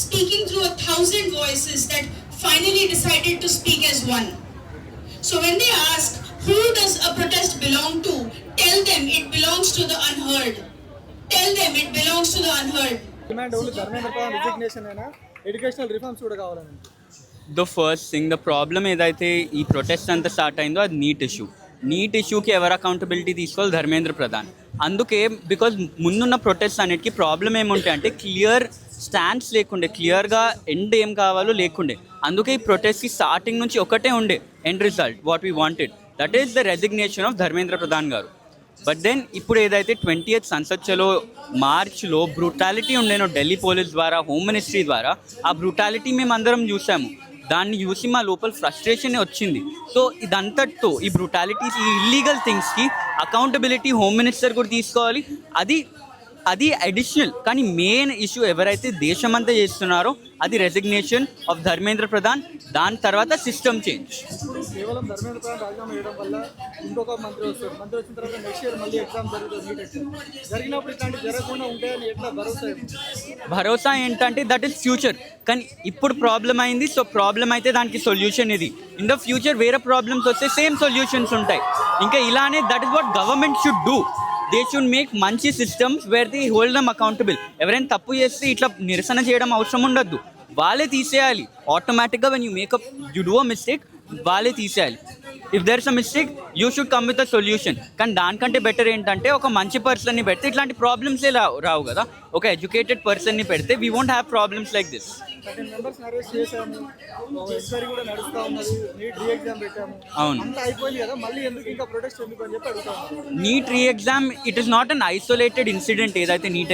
speaking through 1,000 voices that finally decided to speak as one. So when they ask, who does a protest belong to? Tell them it belongs to the unheard. Tell them it belongs to the unheard. Demand only Dharmendra Pradhan resignation aina educational reforms kuda kavalani. The first thing, the problem ఏదైతే ఈ protest అంతా start అయిందో అది neat ఇష్యూకి ఎవరు accountability తీసుకోవాలి? ధర్మేంద్ర ప్రధాన్. అందుకే because ముందున్న protest అన్నిటికీ ప్రాబ్లం ఏముంటాయి అంటే క్లియర్ స్టాండ్స్ లేకుండే, క్లియర్గా ఎండ్ ఏం కావాలో లేకుండే. అందుకే ఈ ప్రొటెస్ట్కి స్టార్టింగ్ నుంచి ఒకటే ఉండే end result, what we wanted, that is the resignation of Dharmendra Pradhan గారు. బట్ దెన్ ఇప్పుడు ఏదైతే 20th సంసద్ చలో మార్చ్లో బ్రూటాలిటీ ఉండేనో ఢిల్లీ పోలీస్ ద్వారా, హోమ్ మినిస్ట్రీ ద్వారా, ఆ బ్రూటాలిటీ మేము అందరం చూసాము. దాన్ని చూసి మా లోపల ఫ్రస్ట్రేషన్ వచ్చింది. సో ఇదంతటితో ఈ బ్రూటాలిటీస్, ఈ ఇల్లీగల్ థింగ్స్కి అకౌంటబిలిటీ హోమ్ మినిస్టర్ కూడా తీసుకోవాలి. అది అడిషనల్. కానీ మెయిన్ ఇష్యూ ఎవరైతే దేశమంతా చేస్తున్నారో అది రెసిగ్నేషన్ ఆఫ్ ధర్మేంద్ర ప్రధాన్, దాని తర్వాత సిస్టమ్ చేంజ్. కేవలం ధర్మేంద్ర ప్రధాన్ రాజీనామా చేయడం వల్ల ఇంకొక మంత్రి వస్తారు, మంత్రి వచ్చిన తర్వాత నెక్స్ట్ ఇయర్ మళ్ళీ ఎగ్జామ్ జరుగుతుంది, నీట్ ఎగ్జామ్ జరిగినప్పుడు ఇట్లాంటి జరగకుండా ఉంటాయని ఎట్లా భరోసా ఏంటంటే దట్ ఈస్ ఫ్యూచర్. కానీ ఇప్పుడు ప్రాబ్లం అయింది, సో ప్రాబ్లం అయితే దానికి సొల్యూషన్ ఇది. ఇన్ ద ఫ్యూచర్ వేరే ప్రాబ్లమ్స్ వస్తే సేమ్ సొల్యూషన్స్ ఉంటాయి. ఇంకా ఇలానే that is what government should do. They should make మంచి systems where they hold them accountable. ఎవరైనా తప్పు చేస్తే ఇట్లా నిరసన చేయడం అవసరం ఉండద్దు, వాళ్ళే తీసేయాలి. ఆటోమేటిక్గా when you make up you do a mistake, వాళ్ళే తీసేయాలి. If there is a mistake you should come with a solution. కానీ దానికంటే బెటర్ ఏంటంటే ఒక మంచి పర్సన్ని పెడితే ఇట్లాంటి ప్రాబ్లమ్సే రావు కదా. ఒక ఎడ్యుకేటెడ్ పర్సన్ని పెడితే we won't have problems like this. 13 members arrest చేశాము, ఎంక్వైరీ కూడా నడుస్తూ ఉన్నది, నీట్ రీ ఎగ్జామ్ పెట్టాము, అవును అంతా అయిపోయింది కదా, మళ్ళీ ఎందుకు ఇంకా ప్రొటెస్ట్ ఎందుకు అని చెప్పి అడుగుతాము. NEET re exam it is not an isolated incident. ఏదైతే నీట్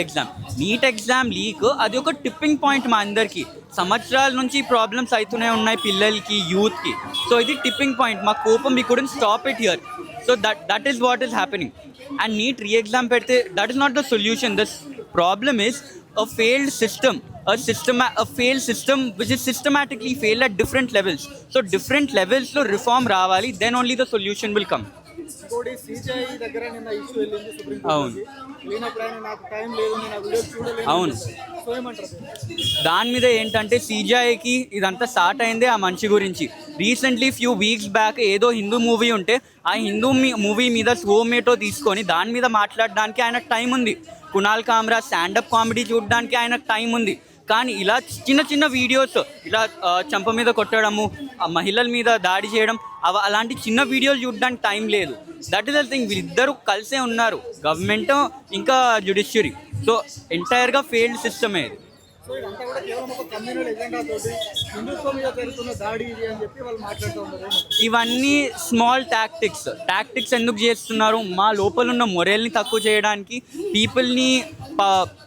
ఎగ్జామ్ లీక్ అది ఒక టిప్పింగ్ పాయింట్ మా అందరికీ. సంవత్సరాల నుంచి ప్రాబ్లమ్స్ అవుతూనే ఉన్నాయి పిల్లలకి, యూత్కి. సో ఇది టిప్పింగ్ పాయింట్. మా కోపం we couldn't stop it here. So that is what is happening. And NEET re-exam pedte, that is not the solution. The problem is a failed system, a failed system which is systematically failed at different levels. So different levels lo reform రావాలి, then only the solution will come. ఇంకోటి CGI దగ్గర నిన్న issue వెళ్ళింది supreme కోర్టుకి. వెళ్ళినప్పుడు ఆయన నాకు time లేదు, నేను ఆ వీడియో చూడలేదు. అవును. సో ఏమంటారు? దాని మీద ఏంటంటే సిజిఐకి ఇదంతా స్టార్ట్ అయిందే ఆ మనిషి గురించి. రీసెంట్లీ ఫ్యూ వీక్స్ బ్యాక్ ఏదో హిందూ మూవీ ఉంటే ఆ హిందూ మూవీ మీద స్వోమేటో తీసుకొని దాని మీద మాట్లాడడానికి ఆయనకు టైం ఉంది. కునాల్ కామ్రా స్టాండప్ కామెడీ చూడడానికి ఆయనకు టైం ఉంది. కానీ ఇలా చిన్న చిన్న వీడియోస్, ఇలా చంప మీద కొట్టడము, మహిళల మీద దాడి చేయడం, అలాంటి చిన్న వీడియోలు చూడడానికి టైం లేదు. That is the thing. వీళ్ళిద్దరూ కలిసే ఉన్నారు, గవర్నమెంట్ ఇంకా జ్యుడిషియరీ. సో ఎంటైర్గా ఫెయిల్డ్ సిస్టమే ఇది. సో ఇదంతా కూడా కేవలం ఒక కమ్యూనల్ ఎజెండా తోటి హిందుత్వం మీద జరుగుతున్న దాడి ఇది అని చెప్పి వాళ్ళు మాట్లాడుతూ ఉన్నారు. ఇవన్నీ స్మాల్ టాక్టిక్స్ ఎందుకు చేస్తున్నారు? మా లోపల ఉన్న మొరల్ని తక్కువ చేయడానికి, పీపుల్ని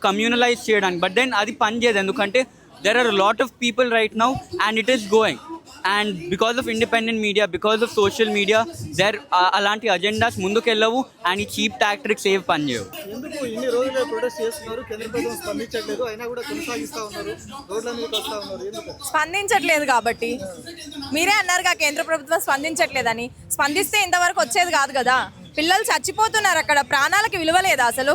కమ్యూనలైజ్ చేయడానికి. బట్ దెన్ అది పని చేయదు, ఎందుకంటే there are lot of people right now and it is going. And because of independent media, because of social media, అలాంటి అజెండాస్ ముందుకెళ్ళవు అండ్ ఈ చీప్ టాక్టిక్స్ ఏవి పనిచేయవు. ఎందుకు ఇన్ని రోజులు ప్రొటెస్ట్ చేస్తున్నారు, కేంద్ర ప్రభుత్వం స్పందించట్లేదు, అయినా కూడా కొనసాగిస్తూ ఉన్నారు, రోడ్ల మీదకి వస్తూ ఉన్నారు? ఎందుకు స్పందించట్లేదు? కాబట్టి మీరే అన్నారుగా కేంద్ర ప్రభుత్వం స్పందించట్లేదని. స్పందిస్తే ఇంతవరకు వచ్చేది కాదు కదా. పిల్లలు చచ్చిపోతున్నారు అక్కడ, ప్రాణాలకి విలువ లేదా? అసలు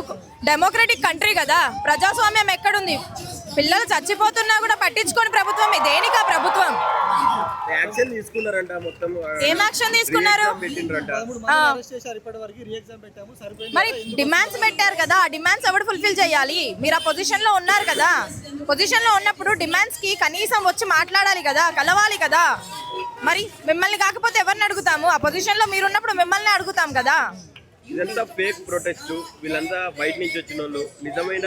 డెమోక్రటిక్ కంట్రీ కదా, ప్రజాస్వామ్యం ఎక్కడుంది? పిల్లలు చచ్చిపోతున్నా కూడా పట్టించుకోని ప్రభుత్వం దేనికా ప్రభుత్వం? యాక్షన్ తీసుకున్నారంట, మొత్తం ఏం యాక్షన్ తీసుకున్నారు? మరి డిమాండ్స్ పెట్టారు కదా, ఆ డిమాండ్స్ ఎవరు ఫుల్ఫిల్ చేయాలి? మీరు ఆ పొజిషన్ లో ఉన్నారు కదా, పొజిషన్ లో ఉన్నప్పుడు డిమాండ్స్ కి కనీసం వచ్చి మాట్లాడాలి కదా, కలవాలి కదా. మరి మిమ్మల్ని కాకపోతే ఎవరిని అడుగుతాము? ఆ పొజిషన్ లో మీరు ఉన్నప్పుడు మిమ్మల్ని అడుగుతాం కదా. ఇదంతా ఫేక్ ప్రొటెస్ట్. వీళ్ళంతా బయట నుంచి వచ్చిన వాళ్ళు నిజమైన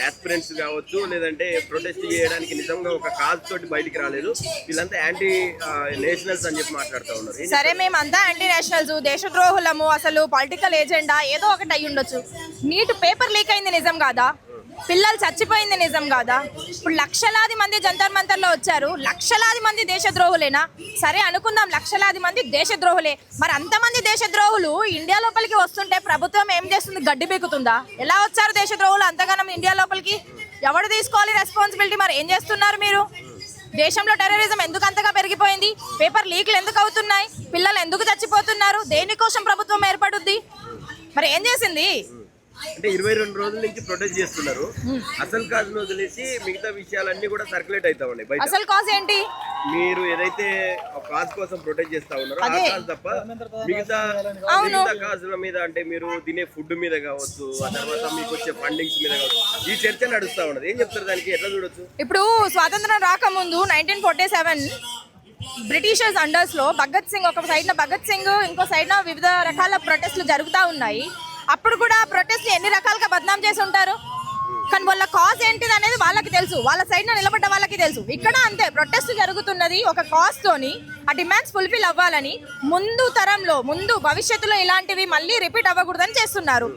యాస్పిరెంట్స్ కావచ్చు, లేదంటే ప్రొటెస్ట్ చేయడానికి నిజంగా ఒక కాజ్ తోటి బయటికి రాలేదు. వీళ్ళంతా యాంటీ నేషనల్స్ అని చెప్పి మాట్లాడుతూ ఉన్నారు. సరే, మేమంతా యాంటీ నేషనల్స్, దేశద్రోహులము, అసలు పొలిటికల్ ఏజెండా ఏదో ఒకటి అయ్యి ఉండొచ్చు. నీట్ పేపర్ లీక్ అయింది నిజం కాదా? పిల్లలు చచ్చిపోయింది నిజం కాదా? ఇప్పుడు లక్షలాది మంది జంతర్ మంతర్లో వచ్చారు, లక్షలాది మంది దేశద్రోహులేనా? సరే అనుకుందాం, లక్షలాది మంది దేశద్రోహులే. మరి అంతమంది దేశద్రోహులు ఇండియా లోపలికి వస్తుంటే ప్రభుత్వం ఏం చేస్తుంది? గడ్డి బీకుతుందా? ఎలా వచ్చారు దేశద్రోహులు అంతగానం ఇండియా లోపలికి? ఎవరు తీసుకోవాలి రెస్పాన్సిబిలిటీ? మరి ఏం చేస్తున్నారు మీరు? దేశంలో టెర్రరిజం ఎందుకు అంతగా పెరిగిపోయింది? పేపర్ లీక్లు ఎందుకు అవుతున్నాయి? పిల్లలు ఎందుకు చచ్చిపోతున్నారు? దేనికోసం ప్రభుత్వం ఏర్పడుద్ది? మరి ఏం చేసింది? అంటే 22 రోజుల నుంచి ప్రొటెస్ట్ చేస్తున్నారు. అసలు కాజును వదిలేసి మిగతా విషయాలన్నీ కూడా సర్క్యులేట్ అవుతా ఉన్నాయి బయట. అసలు కాజ్ ఏంటి? మీరు ఏదైతే కాజ్ కోసం ప్రొటెస్ట్ చేస్తా ఉన్నారో ఆ కాజ్ తప్ప మిగతా కాజుల మీద, అంటే మీరు తినే ఫుడ్ మీద కావచ్చు, ఆ తర్వాత మీకు వచ్చే ఫండింగ్స్ మీద కావచ్చు, ఈ చర్చ నడుస్తా ఉన్నది. ఏం చెప్తారు దానికి? ఎట్లా చూడొచ్చు? ఇప్పుడు స్వాతంత్రం రాకముందు 1947 బ్రిటిషర్స్ అండర్స్ లో భగత్ సింగ్, ఒక సైడ్ భగత్ సింగ్, ఇంకో సైడ్ వివిధ రకాల ప్రొటెస్ట్లు జరుగుతూ ఉన్నాయి. అప్పుడు కూడా ప్రొటెస్ట్ ఎన్ని రకాలుగా బదనాం చేసి ఉంటారు. కానీ వాళ్ళ కాజ్ ఏంటిది అనేది వాళ్ళకి తెలుసు, వాళ్ళ సైడ్ నిలబడ్డ వాళ్ళకి తెలుసు. ఇక్కడ అంతే, ప్రొటెస్ట్ జరుగుతున్నది ఒక కాజ్ తోని, ఆ డిమాండ్స్ ఫుల్ఫిల్ అవ్వాలని. ముందు తరంలో, ముందు భవిష్యత్తులో ఇలాంటివి మళ్ళీ రిపీట్ అవ్వకూడదని చేస్తున్నారు.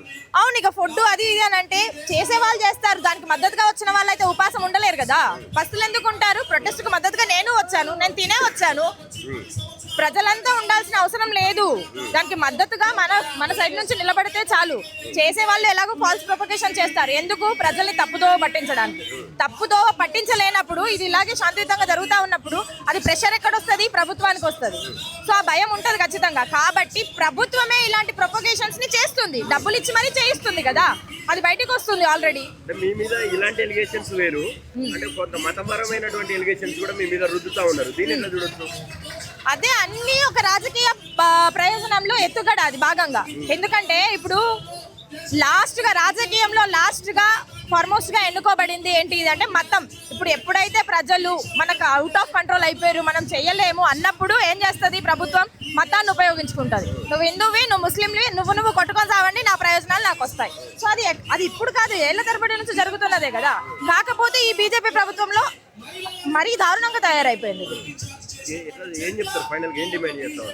అవును, ఇక ఫుడ్ అది ఇది అని అంటే చేసే వాళ్ళు చేస్తారు, దానికి మద్దతుగా వచ్చిన వాళ్ళు అయితే ఉపాసం ఉండలేరు కదా. పస్తులు ఎందుకు ఉంటారు? ప్రొటెస్ట్ కు మద్దతుగా నేను వచ్చాను, నేను తినే వచ్చాను. ప్రజలంతా ఉండాల్సిన అవసరం లేదు, దానికి మద్దతుగా మన సైడ్ నుంచి నిలబడితే చాలు. చేసే వాళ్ళు ఎలాగో ఫాల్స్ ప్రొపగేషన్ చేస్తారు, ఎందుకు? ప్రజల్ని తప్పుదోవ పట్టించడానికి. తప్పుదోవ పట్టించలేనప్పుడు, ఇది ఇలాగే శాంతియుతంగా జరుగుతూ ఉన్నప్పుడు అది ప్రెషర్ ఎక్కడొస్తుంది? ప్రభుత్వానికి వస్తుంది. సో ఆ భయం ఉంటుంది ఖచ్చితంగా. కాబట్టి ప్రభుత్వమే ఇలాంటి ప్రొపగేషన్స్ ని చేస్తుంది, డబ్బులు ఇచ్చి మరీ చేయిస్తుంది కదా, అది బయటకు వస్తుంది ఆల్రెడీ. మీ మీద ఇలాంటి ఎలిగేషన్స్ వేరు, అంటే కొంత మతపరమైనటువంటి ఎలిగేషన్స్ కూడా మీ మీద రుద్దుతా ఉన్నారు. దీన్ని ఎట్లా చూడొచ్చు? అదే అన్ని ఒక రాజకీయ ప్రయోజనంలో ఎత్తుగడ, అది భాగంగా. ఎందుకంటే ఇప్పుడు లాస్ట్ గా రాజకీయంలో ఫార్మోస్ట్ గా ఎన్నుకోబడింది ఏంటి అంటే మతం. ఇప్పుడు ఎప్పుడైతే ప్రజలు మనకు అవుట్ ఆఫ్ కంట్రోల్ అయిపోయారు, మనం చెయ్యలేము అన్నప్పుడు ఏం చేస్తుంది ప్రభుత్వం? మతాన్ని ఉపయోగించుకుంటుంది. నువ్వు హిందువువి, నువ్వు ముస్లింవి, నువ్వు కొట్టుకొని సావండి, నా ప్రయోజనాలు నాకు వస్తాయి. సో అది ఇప్పుడు కాదు, ఏళ్ల తరబడి నుంచి జరుగుతున్నదే కదా. కాకపోతే ఈ బీజేపీ ప్రభుత్వంలో మరీ దారుణంగా తయారైపోయింది. ఏం చెప్తారు ఫైనల్ గా? ఏం డిమాండ్ చేస్తారు?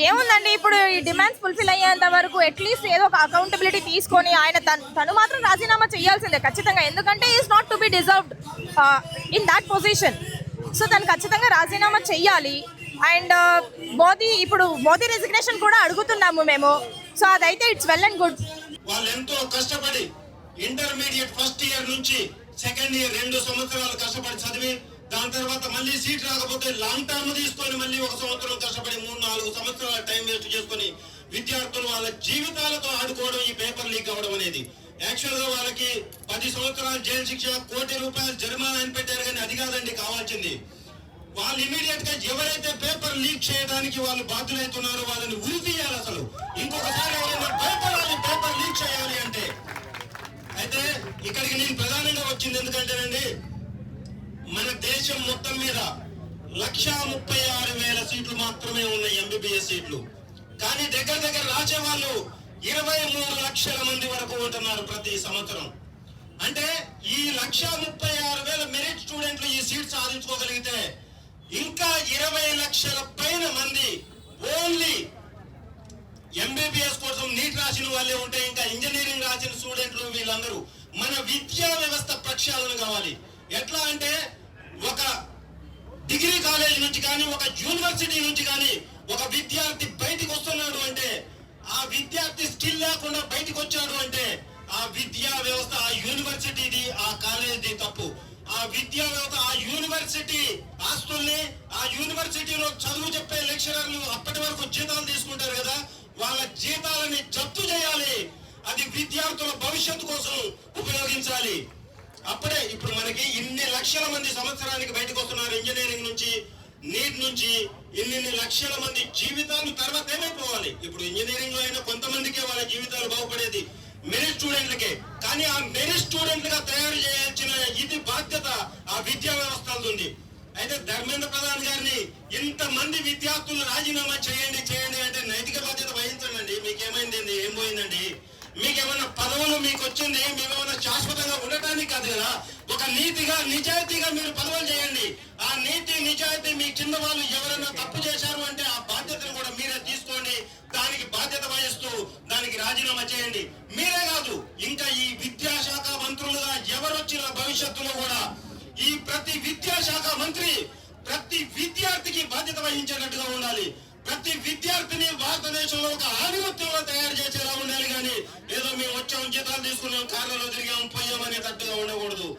ఏముందండి, ఇప్పుడు ఈ డిమాండ్స్ ఫుల్ఫిల్ అయ్యేంత వరకు అట్లీస్ట్ ఏదో ఒక అకౌంటబిలిటీ తీసుకొని ఆయన తను మాత్రం రాజీనామా చేయాల్సిందే ఖచ్చితంగా. ఎందుకంటే is not to be deserved in that position. So తను ఖచ్చితంగా రాజీనామా చెయ్యాలి. అండ్ మోదీ రెసిగ్నేషన్ కూడా అడుగుతున్నాము మేము. సో అదైతే ఇట్స్ వెల్ అండ్ గుడ్. వాళ్ళు ఎంతో కష్టపడి ఇంటర్మీడియట్ ఫస్ట్ ఇయర్ నుంచి సెకండ్ ఇయర్ 2 సంవత్సరాలు కష్టపడి చదివి దాని తర్వాత మళ్ళీ సీట్ రాకపోతే లాంగ్ టర్మ్ తీసుకొని మళ్ళీ 1 సంవత్సరం కష్టపడి 3-4 సంవత్సరాల టైం వేస్ట్ చేసుకొని విద్యార్థులు వాళ్ళ జీవితాలతో ఆడుకోవడం ఈ పేపర్ లీక్ అవ్వడం అనేది. యాక్చువల్ గా వాళ్ళకి 10 సంవత్సరాలు జైలు శిక్ష, ₹1 కోటి జరిమానా అని పెట్టారు, కానీ అది కాదండి కావాల్సింది. వాళ్ళు ఇమీడియట్ గా ఎవరైతే పేపర్ లీక్ చేయడానికి వాళ్ళు బాధ్యులైతున్నారో వాళ్ళని ఉరి తీయాలి. అసలు ఇంకొకసారి ఎవరైనా పేపర్ లీక్ చేయాలి అంటే. అయితే ఇక్కడికి నేను ప్రధానంగా వచ్చింది ఎందుకంటేనండి, మన దేశం మొత్తం మీద 136,000 సీట్లు మాత్రమే ఉన్నాయి ఎంబీబీఎస్ సీట్లు. కానీ దగ్గర రాసే వాళ్ళు 23 లక్షల మంది వరకు ఉంటున్నారు ప్రతి సంవత్సరం. అంటే ఈ 136,000 మెరిట్ స్టూడెంట్లు ఈ సీట్ సాధించుకోగలిగితే ఇంకా 20 లక్షల పైన మంది ఓన్లీ ఎంబీబీఎస్ కోసం నీట్ రాసిన వాళ్ళే ఉంటే ఇంకా ఇంజనీరింగ్ రాసిన స్టూడెంట్లు వీళ్ళందరూ మన విద్యా వ్యవస్థ ప్రక్షాళన కావాలి. ఎట్లా అంటే ఒక డిగ్రీ కాలేజ్ నుంచి కానీ ఒక యూనివర్సిటీ నుంచి కానీ ఒక విద్యార్థి బయటికి వస్తున్నాడు అంటే, ఆ విద్యార్థి స్కిల్ లేకుండా బయటికి వచ్చాడు అంటే ఆ విద్యా వ్యవస్థ, ఆ యూనివర్సిటీది, ఆ కాలేజీది తప్పు. ఆ విద్యా వ్యవస్థ, ఆ యూనివర్సిటీ ఆస్తుల్ని, ఆ యూనివర్సిటీలో చదువు చెప్పే లెక్చరర్లు అప్పటి వరకు జీతాలు తీసుకుంటారు కదా, వాళ్ళ జీతాలని జప్తు చేయాలి. అది విద్యార్థుల భవిష్యత్తు కోసం ఉపయోగించాలి. అప్పుడే ఇప్పుడు మనకి ఇన్ని లక్షల మంది సంవత్సరానికి బయటకు వస్తున్నారు ఇంజనీరింగ్ నుంచి, నీట్ నుంచి. ఇన్ని లక్షల మంది జీవితాలు తర్వాత ఏమైపోవాలి? ఇప్పుడు ఇంజనీరింగ్ లో అయినా కొంతమందికే వాళ్ళ జీవితాలు బాగుపడేది మెరిట్ స్టూడెంట్లకే. కానీ ఆ మెరిట్ స్టూడెంట్లుగా తయారు చేయాల్సిన ఇది బాధ్యత ఆ విద్యా వ్యవస్థ ఉంది. అయితే ధర్మేంద్ర ప్రధాన్ గారిని ఇంతమంది విద్యార్థులు రాజీనామా చేయండి అంటే నైతిక బాధ్యత వహించండి. మీకేమైంది? ఏం పోయిందండి? మీకేమైనా పదవులు మీకు వచ్చింది, మీకేమైనా శాశ్వతంగా ఉండటానికి కాదు కదా. ఒక నీతిగా నిజాయితీగా మీరు పదవులు చేయండి. ఆ నీతి నిజాయితీ మీ కింద వాళ్ళు ఎవరైనా తప్పు చేశారు అంటే ఆ బాధ్యతను కూడా మీరే తీసుకోండి. దానికి బాధ్యత వహిస్తూ దానికి రాజీనామా చేయండి. మీరే కాదు, ఇంకా ఈ విద్యాశాఖ మంత్రులుగా ఎవరొచ్చిన భవిష్యత్తులో కూడా ఈ ప్రతి విద్యాశాఖ మంత్రి ప్రతి విద్యార్థికి బాధ్యత వహించేటట్టుగా ఉండాలి. ప్రతి విద్యార్థిని భారతదేశంలో ఒక ఆధిపత్యంలో తయారు చేసేలా ఉండాలి. కానీ ఏదో మేము వచ్చాము, జీతాలు తీసుకున్నాం, కార్లలో తిరిగాము, పోయామనేటట్టుగా ఉండకూడదు.